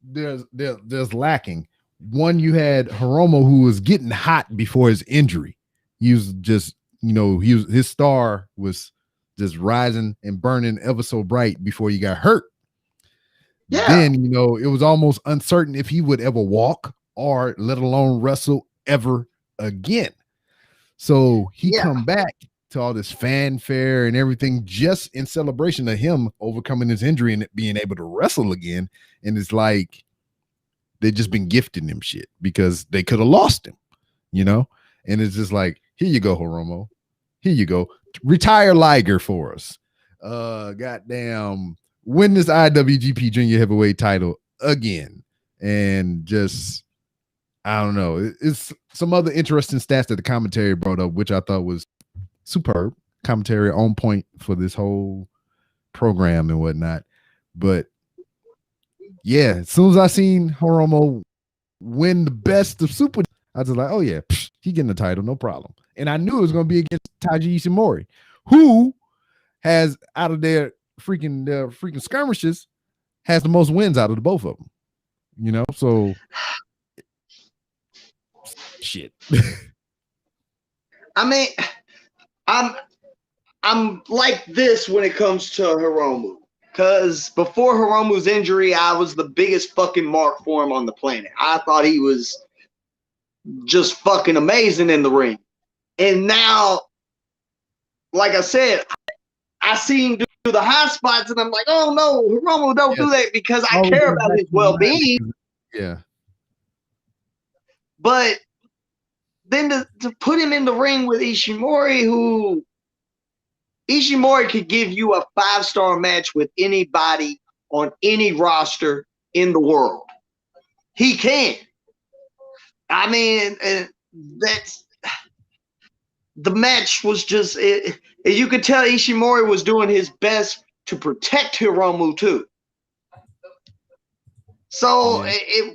There's lacking. One, you had Hiromu, who was getting hot before his injury. He was just, his star was just rising and burning ever so bright before he got hurt. Yeah. Then, it was almost uncertain if he would ever walk or let alone wrestle ever again. So he come back to all this fanfare and everything just in celebration of him overcoming his injury and being able to wrestle again. And it's like they've just been gifting him shit because they could have lost him, And it's just like, here you go, Hiromu. Here you go. Retire Liger for us. Goddamn. Win this IWGP Junior Heavyweight title again. And just, I don't know. It's some other interesting stats that the commentary brought up, which I thought was superb. Commentary on point for this whole program and whatnot. But yeah, as soon as I seen Hiromu win the best of Super, I was like, oh yeah, he getting the title, no problem. And I knew it was going to be against Taiji Ishimori, who has out of their freaking skirmishes has the most wins out of the both of them. So shit. I mean, I'm like this when it comes to Hiromu. Because before Hiromu's injury, I was the biggest fucking mark for him on the planet. I thought he was just fucking amazing in the ring. And now, like I said, I see him do the high spots, and I'm like, oh no, Hiromu, don't do that because I care about his well-being. Yeah. But then to put him in the ring with Ishimori, who Ishimori could give you a 5-star match with anybody on any roster in the world. He can. I mean, that's the match was just you could tell Ishimori was doing his best to protect Hiromu too. So Yeah.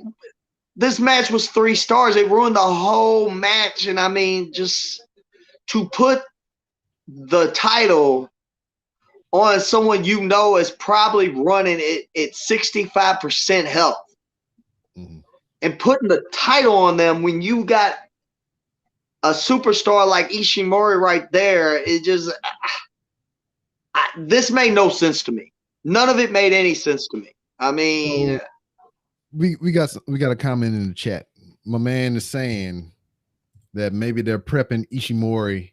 this match was 3 stars. It ruined the whole match. And I mean, just to put the title on someone you know is probably running it at 65% health and putting the title on them when you got a superstar like Ishimori right there, it just this made no sense to me. None of it made any sense to me. I mean, So we got a comment in the chat. My man is saying that maybe they're prepping Ishimori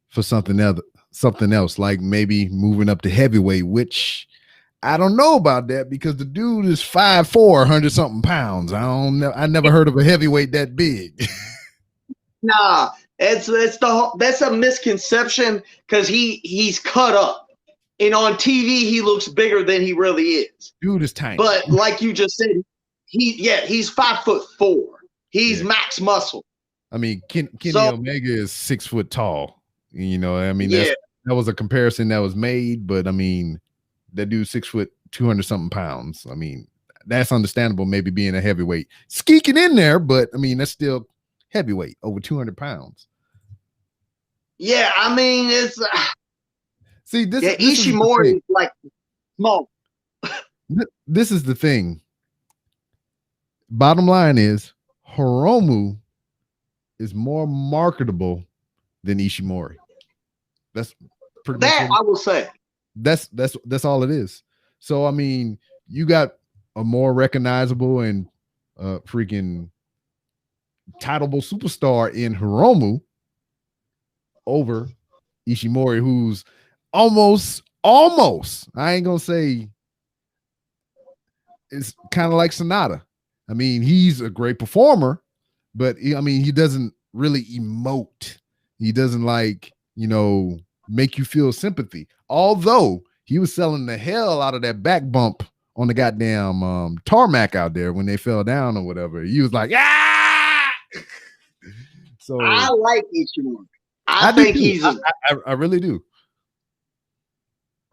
for something else, like maybe moving up to heavyweight, which I don't know about that because the dude is 5'4", 100 something pounds. I never heard of a heavyweight that big. nah, that's a misconception because he's cut up. And on TV, he looks bigger than he really is. Dude is tiny. But like you just said, he's 5'4". He's max muscle. I mean, Kenny Omega is 6 foot tall. You know, I mean, that was a comparison that was made, but I mean, that dude's 6 foot, 200 something pounds. I mean, that's understandable, maybe being a heavyweight. Skeeking in there, but I mean, that's still heavyweight, over 200 pounds. Yeah, I mean, it's see this. Yeah, Ishimori is like small. This is the thing. Bottom line is Hiromu is more marketable than Ishimori. That's pretty much that I will say. That's all it is. So I mean, you got a more recognizable and freaking titleable superstar in Hiromu over Ishimori, who's almost, I ain't gonna say it's kind of like Sonata. I mean, he's a great performer, but I mean, he doesn't really emote. He doesn't like, you know, make you feel sympathy. Although he was selling the hell out of that back bump on the goddamn tarmac out there when they fell down or whatever. He was like, ah! So I like Ishimori. I think he's I really do.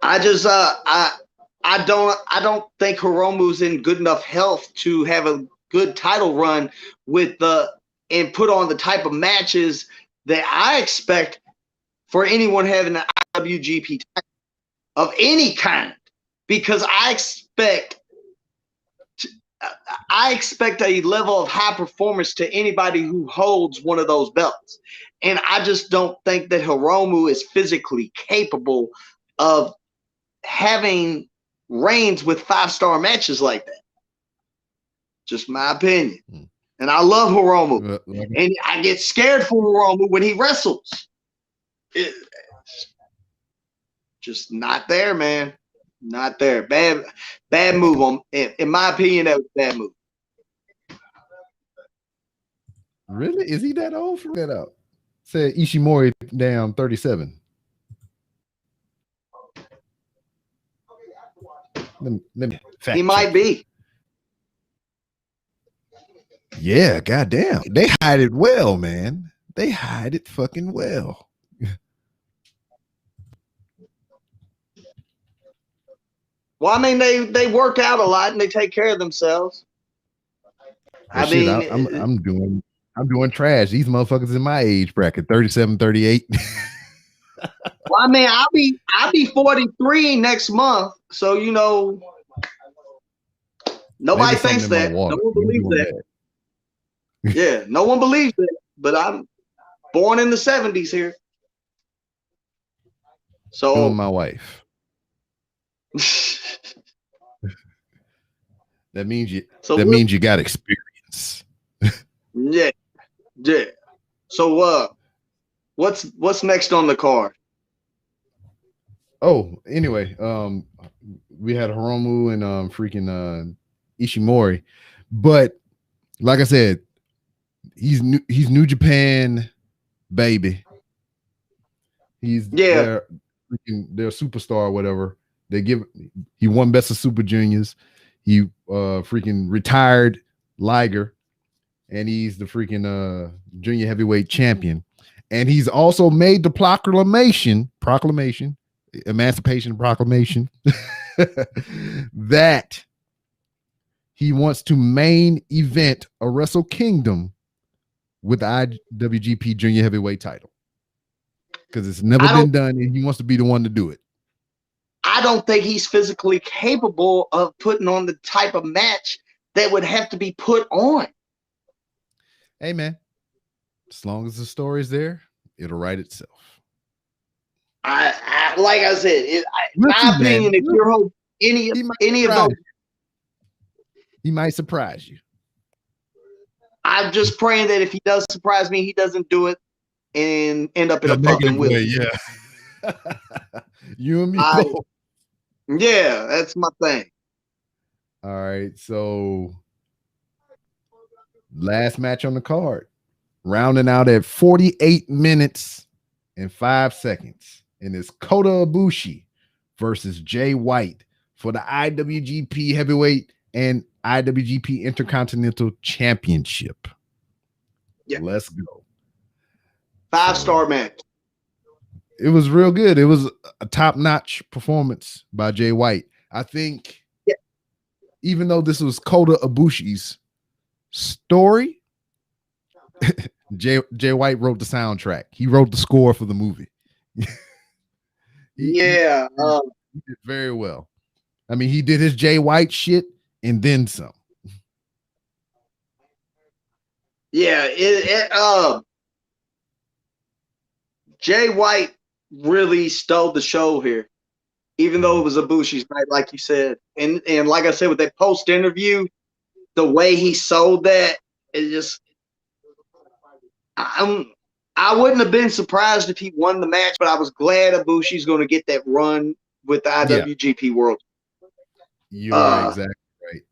I just I don't think Hiromu's in good enough health to have a good title run and put on the type of matches that I expect for anyone having an IWGP title of any kind, because I expect a level of high performance to anybody who holds one of those belts. And I just don't think that Hiromu is physically capable of having reigns with 5-star matches like that. Just my opinion. And I love Hiromu. And I get scared for Hiromu when he wrestles. Just not there, man. Not there. Bad move. In my opinion, that was a bad move. Really? Is he that old? For that out? Said Ishimori down 37. Let me he might be. Yeah, goddamn. They hide it well, man. They hide it fucking well. Well, I mean, they work out a lot and they take care of themselves. Well, I'm doing trash. These motherfuckers in my age bracket, 37, 38. Well, I mean, I'll be 43 next month, so you know, nobody thinks that. No one believes that. Yeah, no one believes it. But I'm born in the 70s here, so my wife. That means you got experience. yeah. So what's next on the card? Oh, anyway, we had Hiromu and freaking Ishimori, but like I said, he's New Japan baby. He's their superstar or whatever. He won Best of Super Juniors. He freaking retired Liger, and he's the freaking junior heavyweight champion. And he's also made the Emancipation Proclamation that he wants to main event a Wrestle Kingdom with the IWGP Junior Heavyweight title because it's never been done, and he wants to be the one to do it. I don't think he's physically capable of putting on the type of match that would have to be put on. Hey, man, as long as the story's there, it'll write itself. I like I said, my opinion, if you're hoping any of those, he might surprise you. I'm just praying that if he does surprise me, he doesn't do it and end up in a fucking wheel. Yeah. You and me both. Yeah, that's my thing. All right, so last match on the card, rounding out at 48 minutes and 5 seconds, and it's Kota Ibushi versus Jay White for the IWGP Heavyweight and IWGP Intercontinental Championship. Yeah. Let's go. 5-star match. It was real good. It was a top-notch performance by Jay White. I think even though this was Kota Ibushi's story, Jay White wrote the soundtrack. He wrote the score for the movie. He did very well. I mean, he did his Jay White shit and then some. Yeah, Jay White really stole the show here, even though it was Ibushi's night, like you said. And like I said, with that post interview, the way he sold that, it just I wouldn't have been surprised if he won the match, but I was glad Ibushi's going to get that run with the IWGP World. You're exactly right.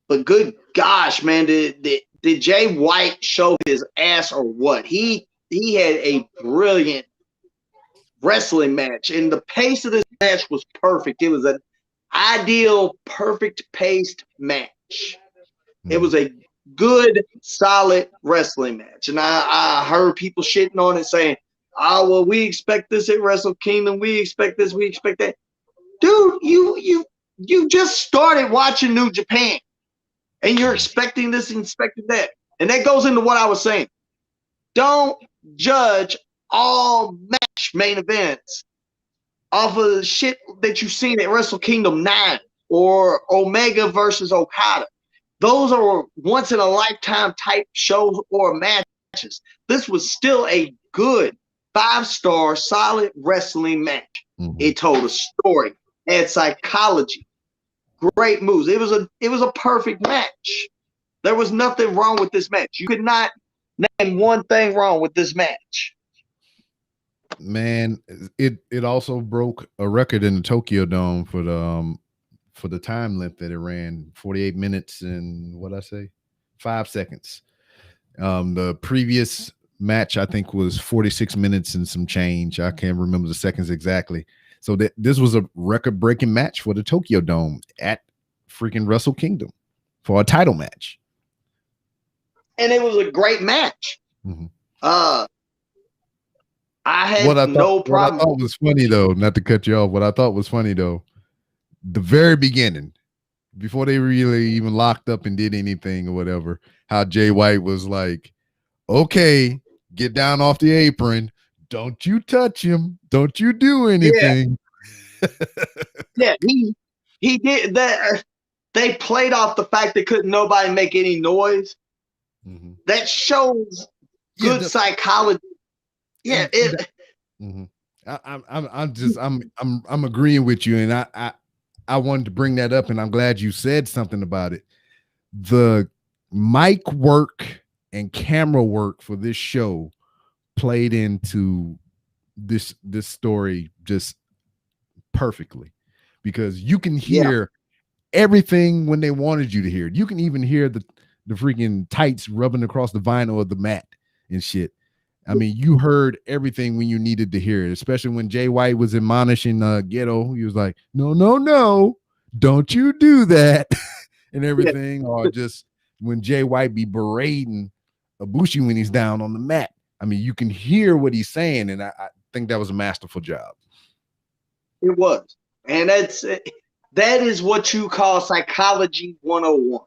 But good gosh, man, did Jay White show his ass or what? He had a brilliant wrestling match, and the pace of this match was perfect. It was an ideal, perfect paced match. It was a good, solid wrestling match. And I heard people shitting on it saying, oh, well, we expect this at Wrestle Kingdom. We expect this. We expect that. Dude, you just started watching New Japan, and you're expecting this and expecting that. And that goes into what I was saying. Don't judge all match main events off of the shit that you've seen at Wrestle Kingdom 9 or Omega versus Okada. Those are once in a lifetime type shows or matches. This was still a good 5-star solid wrestling match. It told a story, had psychology, great moves. It was a perfect match. There was nothing wrong with this match. You could not name one thing wrong with this match. Man, it also broke a record in the Tokyo Dome for the time length that it ran, 48 minutes and 5 seconds. The previous match I think was 46 minutes and some change. I can't remember the seconds exactly. So this was a record-breaking match for the Tokyo Dome at freaking Wrestle Kingdom for a title match. And it was a great match. I had no problem. What I thought was funny, though, not to cut you off, what I thought was funny, though, the very beginning, before they really even locked up and did anything or whatever, how Jay White was like, okay, get down off the apron. Don't you touch him. Don't you do anything. Yeah, he did that. They played off the fact that couldn't nobody make any noise. That shows good psychology. Yeah, I'm agreeing with you, and I wanted to bring that up, and I'm glad you said something about it. The mic work and camera work for this show played into this story just perfectly, because you can hear everything when they wanted you to hear it. You can even hear the freaking tights rubbing across the vinyl of the mat and shit. I mean, you heard everything when you needed to hear it, especially when Jay White was admonishing Ghetto. He was like, no, don't you do that and everything. Or just when Jay White be berating Ibushi when he's down on the mat. I mean, you can hear what he's saying, and I think that was a masterful job. It was. And That is what you call psychology 101.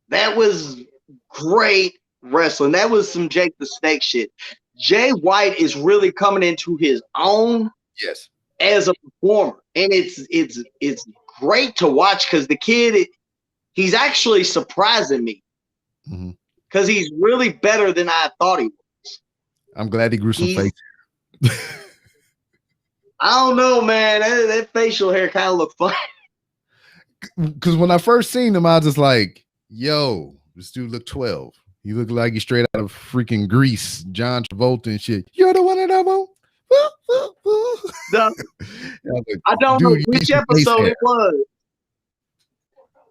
That was great wrestling. That was some Jake the Snake shit. Jay White is really coming into his own Yes. as a performer, and it's great to watch because the kid, he's actually surprising me because he's really better than I thought he was. I'm glad he grew some face. I don't know, man. That facial hair kind of looked funny. Because when I first seen him, I was just like, yo, this dude looked 12. He looked like he's straight out of freaking Grease, John Travolta and shit. You're the one that I want. I don't know which episode it was.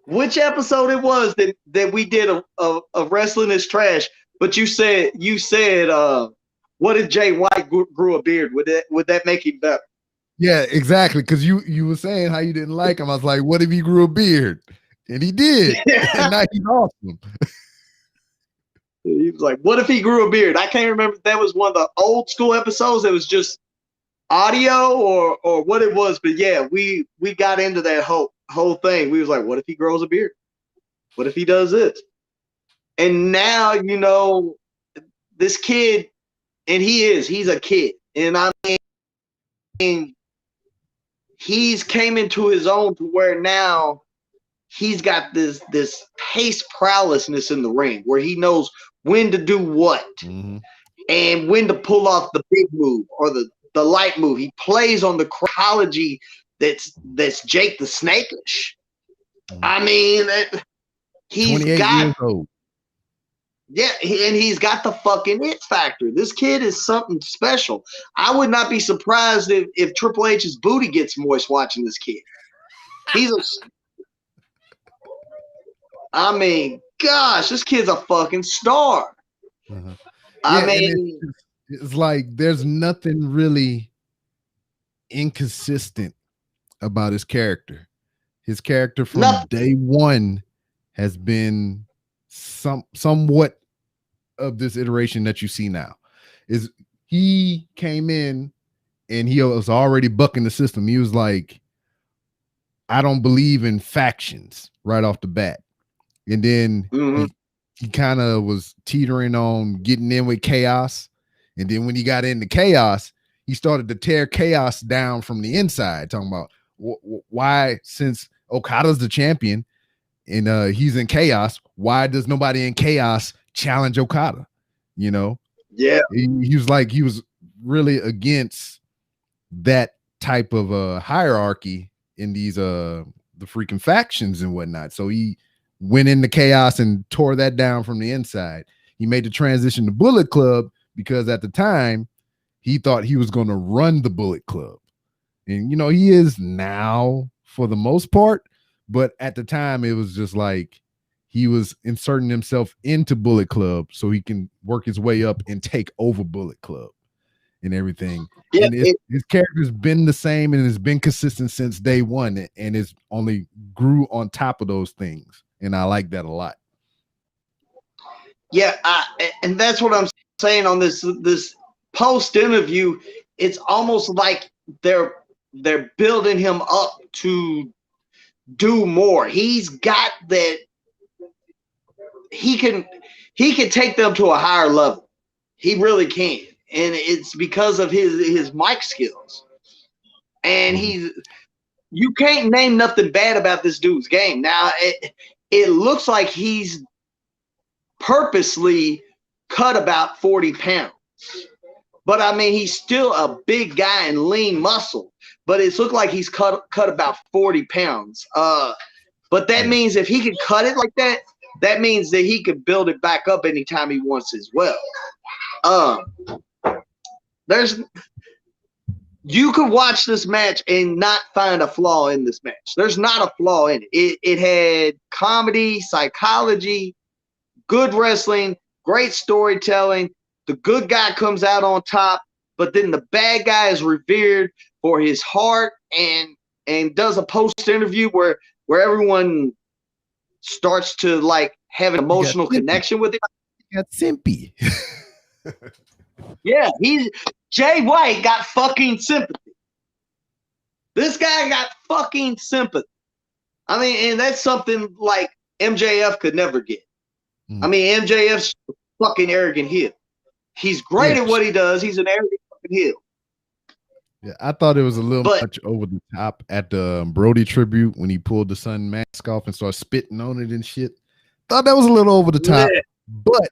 Which episode it was that we did a wrestling is trash. But you said what if Jay White grew a beard? Would that make him better? Yeah, exactly. Because you were saying how you didn't like him. I was like, what if he grew a beard? And he did. And now he's awesome. He was like, what if he grew a beard? I can't remember if that was one of the old school episodes. It was just audio or what it was. But yeah, we got into that whole thing. We was like, what if he grows a beard? What if he does this? And now, this kid, and he's a kid. And I mean, he's came into his own to where now he's got this pace prowessness in the ring where he knows when to do what and when to pull off the big move or the light move. He plays on the psychology that's Jake the Snake-ish. I mean, he's got years old. Yeah, and he's got the fucking it factor. This kid is something special. I would not be surprised if Triple H's booty gets moist watching this kid. I mean, gosh, this kid's a fucking star. I mean, it's like there's nothing really inconsistent about his character. His character from day one has been somewhat of this iteration that you see now. Is he came in and he was already bucking the system. He was like, I don't believe in factions right off the bat. And then he kind of was teetering on getting in with Chaos. And then when he got into Chaos, he started to tear Chaos down from the inside, talking about why, since Okada's the champion and he's in Chaos, why does nobody in Chaos challenge Okada? Yeah. He was like, he was really against that type of hierarchy in these the freaking factions and whatnot. So he went into Chaos and tore that down from the inside. He made the transition to Bullet Club because at the time he thought he was going to run the Bullet Club. And, he is now for the most part, but at the time it was just like he was inserting himself into Bullet Club so he can work his way up and take over Bullet Club and everything. Yeah, and his character's been the same and has been consistent since day one, and it's only grew on top of those things. And I like that a lot. Yeah, and that's what I'm saying on this post interview. It's almost like they're building him up to do more. He's got that. He can take them to a higher level. He really can, and it's because of his mic skills. And you can't name nothing bad about this dude's game. Now it looks like he's purposely cut about 40 pounds. But I mean, he's still a big guy and lean muscle. But it's looked like he's cut about 40 pounds. But that means if he can cut it like that, that means that he could build it back up anytime he wants as well. You could watch this match and not find a flaw in this match. There's not a flaw in it. It had comedy, psychology, good wrestling, great storytelling. The good guy comes out on top, but then the bad guy is revered for his heart and does a post interview where everyone starts to like have an emotional connection with him. Got simpy. Yeah, Jay White got fucking sympathy. This guy got fucking sympathy. I mean, and that's something like MJF could never get. Mm. I mean, MJF's fucking arrogant heel. He's great at what he does. He's an arrogant fucking heel. Yeah, I thought it was a little much over the top at the Brody tribute when he pulled the sun mask off and started spitting on it and shit. Thought that was a little over the top, but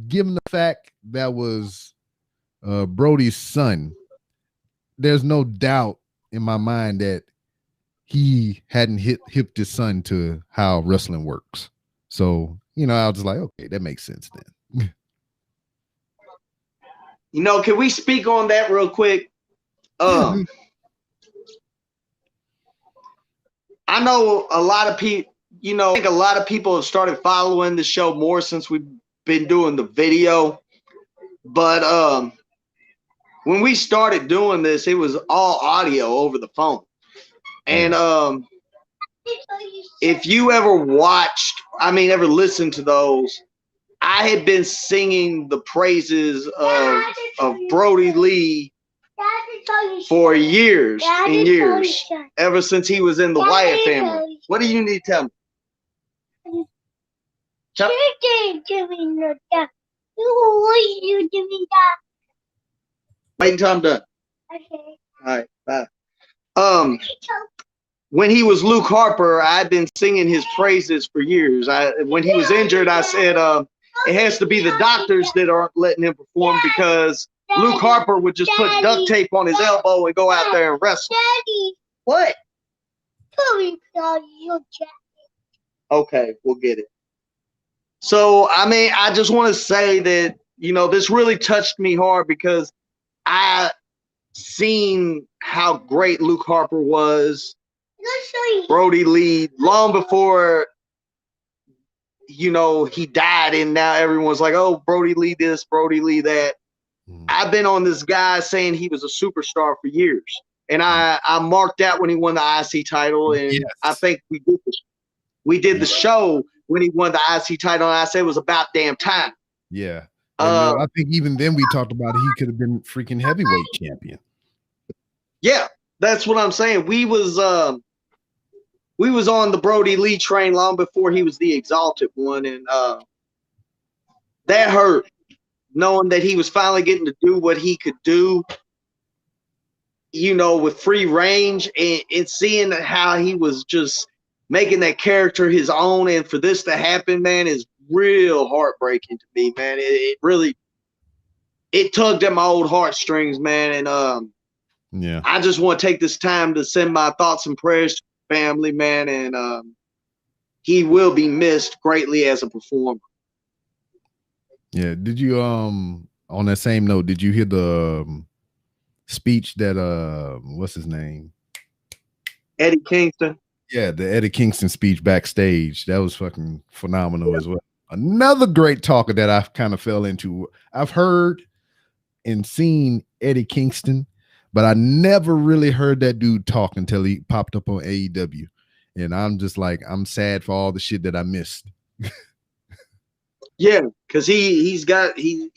given the fact that was Brody's son, there's no doubt in my mind that he hadn't hipped his son to how wrestling works. So, you know, I was just like, okay, that makes sense then. You know, can we speak on that real quick? I know a lot of people, you know, I think a lot of people have started following the show more since we've been doing the video. But when we started doing this, it was all audio over the phone. And if you ever watched, I mean, ever listened to those, I had been singing the praises of Brody Lee for years and years, ever since he was in the Wyatt family. What do you need to tell me? You didn't give me no that. You give me that. Wait until I'm done. Okay. All right, bye. When he was Luke Harper, I'd been singing his praises for years. When he was injured, I said it has to be the doctors that aren't letting him perform, because Luke Harper would just put duct tape on his elbow and go out there and wrestle. Daddy. What? Tell me about your jacket. Okay, we'll get it. So, I mean, I just want to say that, you know, this really touched me hard, because I seen how great Luke Harper was, Brody Lee, long before, you know, he died, and now everyone's like, oh, Brody Lee this, Brody Lee that. I've been on this guy saying he was a superstar for years, and I marked out when he won the IC title, and I think we did the show when he won the IC title, and I said it was about damn time. Yeah. And, I think even then we talked about he could have been freaking heavyweight champion. Yeah, that's what I'm saying. We was on the Brody Lee train long before he was the Exalted One, and that hurt, knowing that he was finally getting to do what he could do, you know, with free range, and seeing how he was just making that character his own, and for this to happen, man, is real heartbreaking to me, man. It really tugged at my old heartstrings, man, and yeah, I just want to take this time to send my thoughts and prayers to the family, man, and he will be missed greatly as a performer. Yeah. Did you on that same note, did you hear the speech that what's his name? Eddie Kingston. Yeah, the Eddie Kingston speech backstage. That was fucking phenomenal as well. Another great talker that I kind of fell into. I've heard and seen Eddie Kingston, but I never really heard that dude talk until he popped up on AEW. And I'm just like, I'm sad for all the shit that I missed. Yeah, because he's got the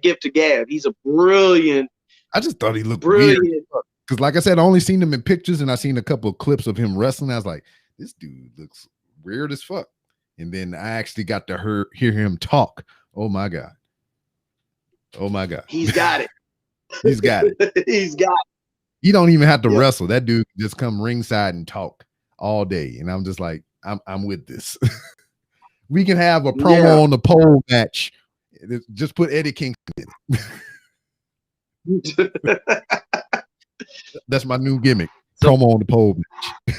gift of gab. He's a brilliant. I just thought he looked brilliant. Weird. Because like I said, I only seen him in pictures, and I seen a couple of clips of him wrestling. I was like, this dude looks weird as fuck. And then I actually got to hear him talk. Oh my God. Oh my God. He's got it. He's got it. He's got it. He don't even have to wrestle. That dude just come ringside and talk all day. And I'm just like, I'm with this. We can have a promo on the pole match. Just put Eddie Kingston in it. That's my new gimmick. Promo on the pole match.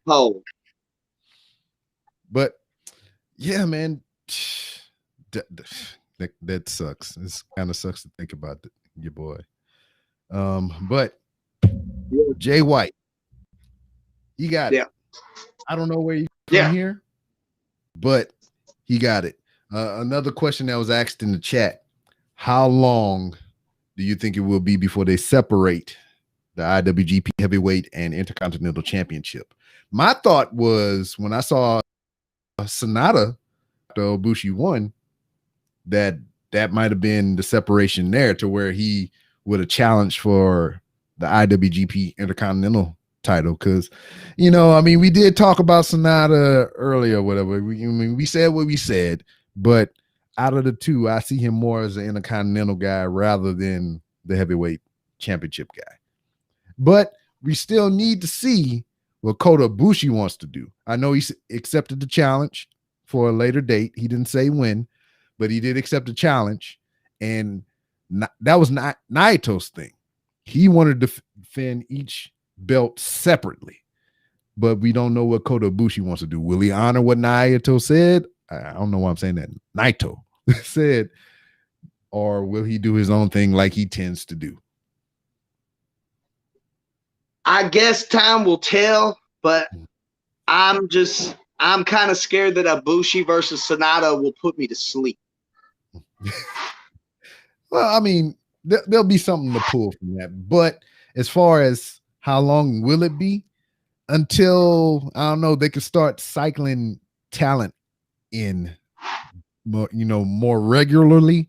Pole. But yeah, man, that sucks. It kind of sucks to think about your boy. But Jay White, he got it. I don't know where you from here, but he got it. Another question that was asked in the chat: how long do you think it will be before they separate the IWGP Heavyweight and Intercontinental Championship? My thought was when I saw Sonata, the Ibushi won, that might have been the separation there, to where he would have challenged for the IWGP Intercontinental title because, I mean, we did talk about Sonata earlier, whatever. We said what we said, but out of the two, I see him more as an Intercontinental guy rather than the heavyweight championship guy. But we still need to see what Kota Ibushi wants to do. I know he accepted the challenge for a later date. He didn't say when, but he did accept the challenge, and that was not Naito's thing. He wanted to defend each belt separately, but we don't know what Kota Ibushi wants to do. Will he honor what Naito said? I don't know why I'm saying that. Naito said, or will he do his own thing like he tends to do? I guess time will tell, but I'm kind of scared that Ibushi versus Sonata will put me to sleep. Well, I mean, there'll be something to pull from that. But as far as how long will it be until, I don't know, they can start cycling talent in more regularly,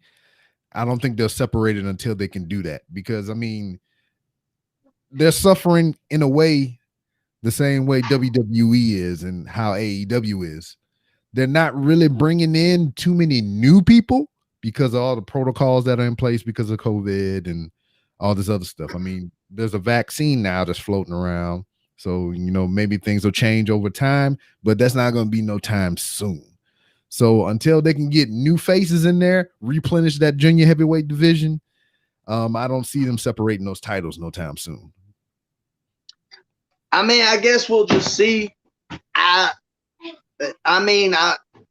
I don't think they'll separate it until they can do that. Because, I mean, they're suffering in a way the same way WWE is and how AEW is. They're not really bringing in too many new people because of all the protocols that are in place because of COVID and all this other stuff. I mean, there's a vaccine now that's floating around. So, maybe things will change over time, but that's not going to be no time soon. So until they can get new faces in there, replenish that junior heavyweight division, I don't see them separating those titles no time soon. I mean, I guess we'll just see. I don't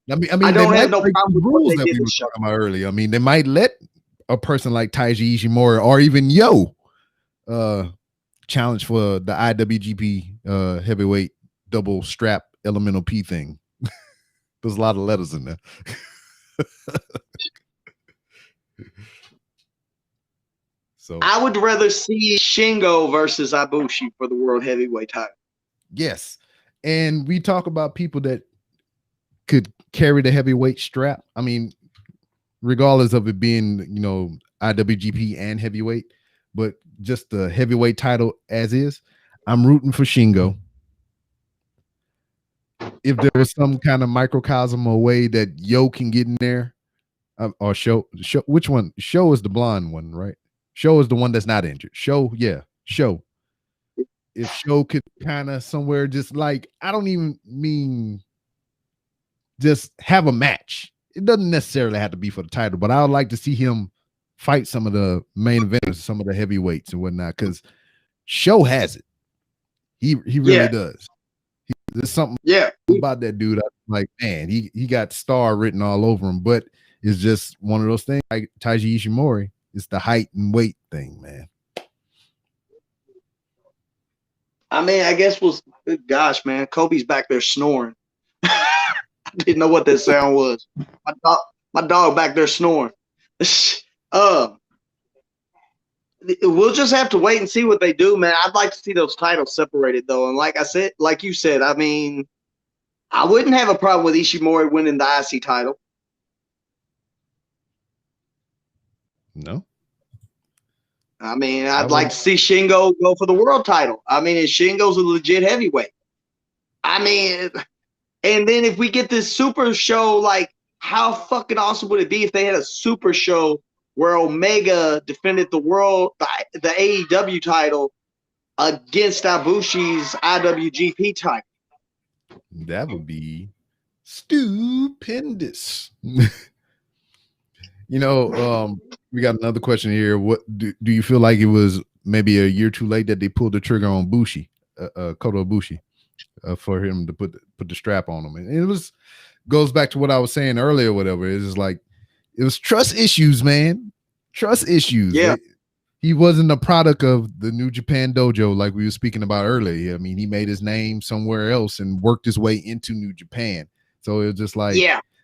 have no problem with rules what that they we did were this show. talking about earlier. I mean, they might let a person like Taiji Ishimori or even challenge for the IWGP heavyweight double strap elemental P thing. There's a lot of letters in there. So I would rather see Shingo versus Ibushi for the world heavyweight title. Yes. And we talk about people that could carry the heavyweight strap. I mean, regardless of it being, IWGP and heavyweight, but just the heavyweight title as is, I'm rooting for Shingo. If there was some kind of microcosm or way that Yo can get in there, or Show, which one? Show is the blonde one, right? Show is the one that's not injured. Show. If Show could kind of somewhere just like, I don't even mean just have a match. It doesn't necessarily have to be for the title, but I would like to see him fight some of the main eventers, some of the heavyweights and whatnot, because Show has it. He really does. There's something about that dude. I'm like, man, he got star written all over him, but it's just one of those things like Taiji Ishimori. It's the height and weight thing, man. I mean, I guess good gosh, man, Kobe's back there snoring. I didn't know what that sound was. My dog back there snoring. We'll just have to wait and see what they do, man. I'd like to see those titles separated, though. And like you said, I mean, I wouldn't have a problem with Ishimori winning the IC title. No. I mean, I'd like to see Shingo go for the world title. I mean, and Shingo's a legit heavyweight. I mean, and then if we get this super show, like, how fucking awesome would it be if they had a super show where Omega defended the AEW title against Ibushi's IWGP title? That would be stupendous. We got another question here. What do you feel like it was maybe a year too late that they pulled the trigger on Bushi, Kota Ibushi, for him to put the strap on him? And it goes back to what I was saying earlier. Whatever, it's just like it was trust issues, man. Trust issues. Yeah. He wasn't a product of the New Japan dojo like we were speaking about earlier. I mean, he made his name somewhere else and worked his way into New Japan. So it was just like,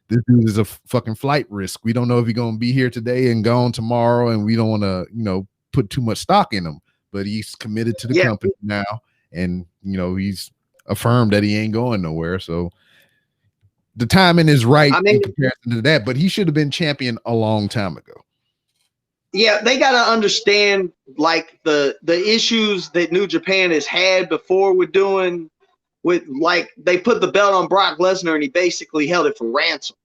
this dude is a fucking flight risk. We don't know if he's going to be here today and gone tomorrow, and we don't want to, put too much stock in him. But he's committed to the company now, and he's affirmed that he ain't going nowhere. So the timing is right in comparison to that. But he should have been champion a long time ago. Yeah, they got to understand like the issues that New Japan has had before with doing with like they put the belt on Brock Lesnar and he basically held it for ransom.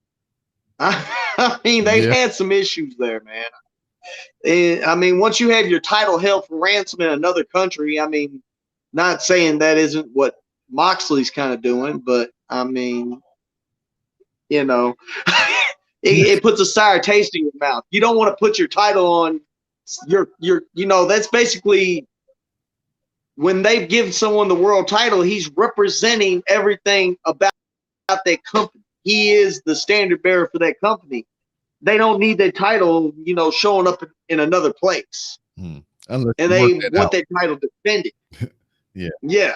I mean, they've had some issues there, man. I mean, once you have your title held for ransom in another country, I mean, not saying that isn't what Moxley's kind of doing, but I mean, you know, it puts a sour taste in your mouth. You don't want to put your title on your, you know, that's basically when they give someone the world title, he's representing everything about that company. He is the standard bearer for that company. They don't need that title, you know, showing up in another place. And they want that title defended. Yeah. Yeah.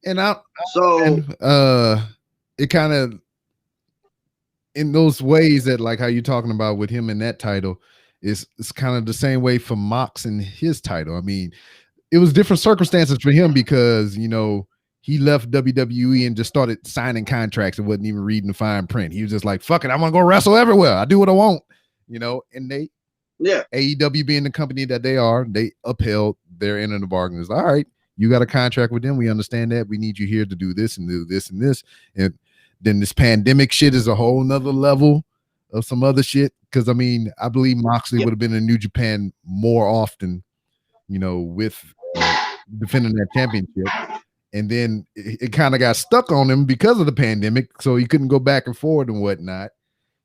And so it kind of in those ways that like how you're talking about with him in that title it's kind of the same way for Mox and his title. I mean, it was different circumstances for him because, you know, he left WWE and just started signing contracts and wasn't even reading the fine print. He was just like, fuck it, I want to go wrestle everywhere. I do what I want, you know, and AEW being the company that they are, they upheld their end of the bargain. It's like, all right, you got a contract with them. We understand that. We need you here to do this and do this and this. And then this pandemic shit is a whole nother level of some other shit. Because, I mean, I believe Moxley would have been in New Japan more often, you know, with defending that championship. And then it kind of got stuck on him because of the pandemic. So he couldn't go back and forward and whatnot.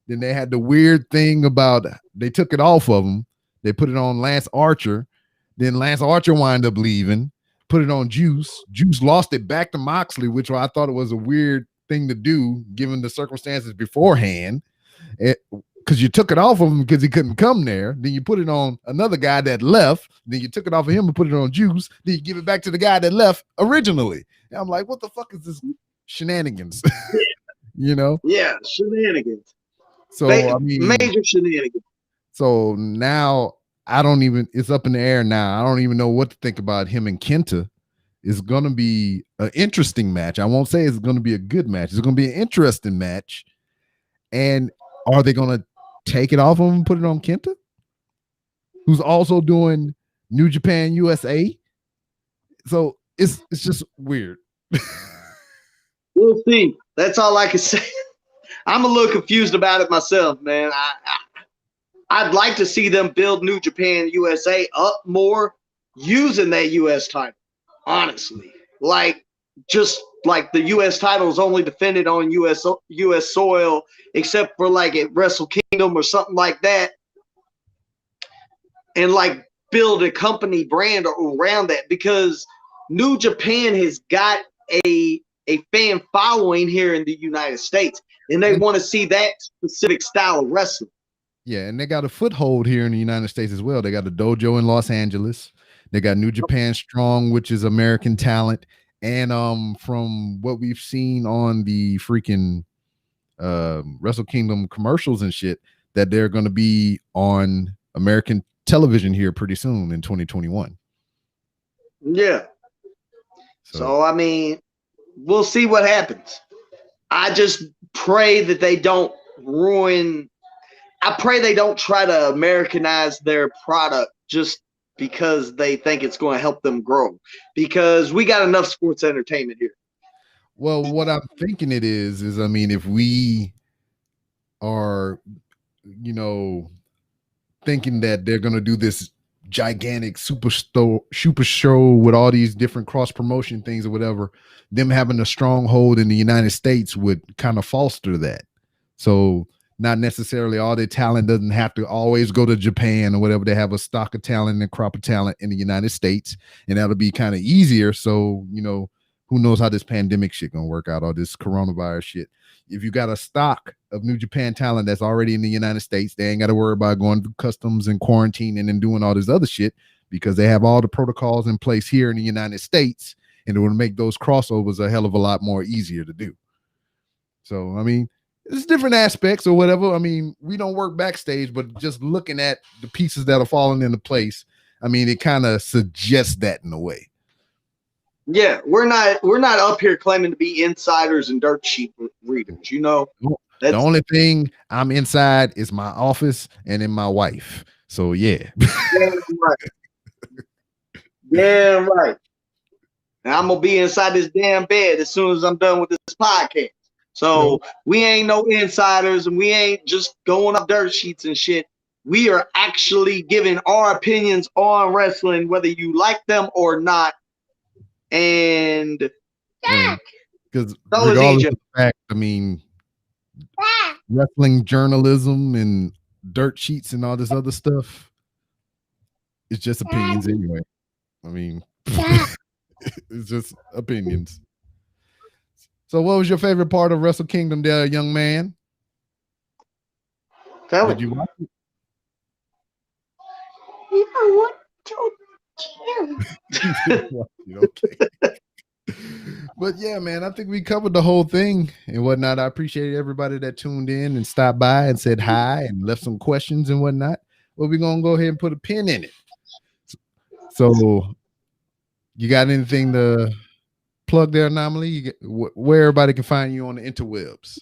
Then they had the weird thing about they took it off of him. They put it on Lance Archer. Then Lance Archer wound up leaving, put it on Juice. Juice lost it back to Moxley, which I thought it was a weird thing to do given the circumstances beforehand. Because you took it off of him because he couldn't come there. Then you put it on another guy that left. Then you took it off of him and put it on Juice. Then you give it back to the guy that left originally. And I'm like, what the fuck is this shenanigans? You know? Yeah, shenanigans. So, I mean, major shenanigans. So now I don't even, it's up in the air now. I don't even know what to think about him and Kenta. It's going to be an interesting match. I won't say it's going to be a good match. It's going to be an interesting match. And are they going to take it off him and put it on Kenta, who's also doing New Japan USA? So it's just weird. We'll see. That's all I can say. I'm a little confused about it myself, man. I'd like to see them build New Japan USA up more using that US title, honestly. Like, just like the US title is only defended on US soil, except for like at Wrestle Kingdom or something like that. And like build a company brand around that, because New Japan has got a fan following here in the United States, and they want to see that specific style of wrestling. Yeah, and they got a foothold here in the United States as well. They got a dojo in Los Angeles. They got New Japan Strong, which is American talent. And from what we've seen on the freaking Wrestle Kingdom commercials and shit, that they're going to be on American television here pretty soon in 2021. Yeah. So I mean, we'll see what happens. I just pray that they don't ruin. I pray they don't try to Americanize their product just because they think it's going to help them grow, because we got enough sports entertainment here. Well, what I'm thinking it is I mean, if we are, you know, thinking that they're going to do this gigantic super show with all these different cross promotion things or whatever, them having a stronghold in the United States would kind of foster that. So not necessarily all their talent doesn't have to always go to Japan or whatever. They have a stock of talent and crop of talent in the United States, and that'll be kind of easier. So, you know, who knows how this pandemic shit gonna work out, or this coronavirus shit. If you got a stock of New Japan talent that's already in the United States, they ain't got to worry about going through customs and quarantining and doing all this other shit, because they have all the protocols in place here in the United States, and it would make those crossovers a hell of a lot more easier to do. So, I mean, it's different aspects or whatever. I mean, we don't work backstage, but just looking at the pieces that are falling into place, I mean, it kind of suggests that in a way. Yeah, we're not up here claiming to be insiders and dirt sheet readers, you know. The only thing I'm inside is my office and in my wife. So yeah. Damn right. Damn right. And I'm gonna be inside this damn bed as soon as I'm done with this podcast. So we ain't no insiders and we ain't just going up dirt sheets and shit. We are actually giving our opinions on wrestling, whether you like them or not. And because so is regardless EJ. of the fact, I mean, wrestling journalism and dirt sheets and all this other stuff, it's just opinions anyway. I mean, it's just opinions. So what was your favorite part of Wrestle Kingdom there, young man? Tell Did me. you watch it? I want to kill. Okay. But yeah, man, I think we covered the whole thing and whatnot. I appreciate everybody that tuned in and stopped by and said hi and left some questions and whatnot. Well, we're gonna go ahead and put a pin in it. So you got anything to plug there, Anomaly? You get, where everybody can find you on the interwebs?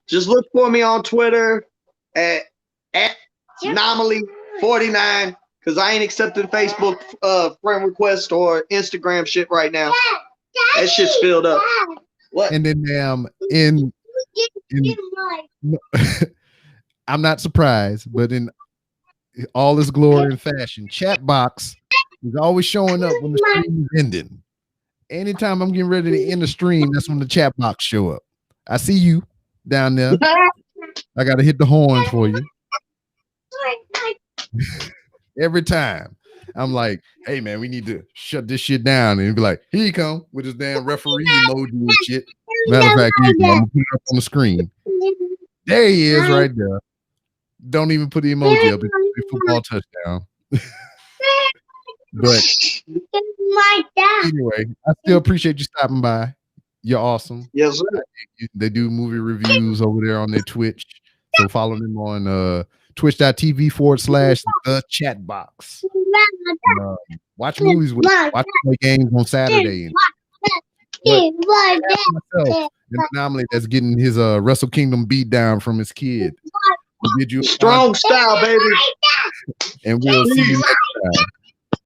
Just look for me on Twitter at Anomaly49 because I ain't accepting Facebook friend request or Instagram shit right now. That shit's filled up. What? And then I'm not surprised, but in all this glory and fashion, chat box is always showing up when the stream is ending. Anytime I'm getting ready to end the stream, that's when the chat box show up. I see you down there. I got to hit the horn for you. Every time. I'm like, hey, man, we need to shut this shit down. And he'd be like, here you come with his damn referee emoji and shit. Matter of fact, here you go. I'm going to put it up on the screen. There he is right there. Don't even put the emoji up. It's a football touchdown. But anyway, I still appreciate you stopping by. You're awesome. Yes, sir. They do movie reviews over there on their Twitch. So follow them on twitch.tv/the chat box. Watch movies with watch play games on Saturday. Myself, an Anomaly that's getting his Wrestle Kingdom beat down from his kid. We'll bid you Strong style, baby. and we'll see you next time.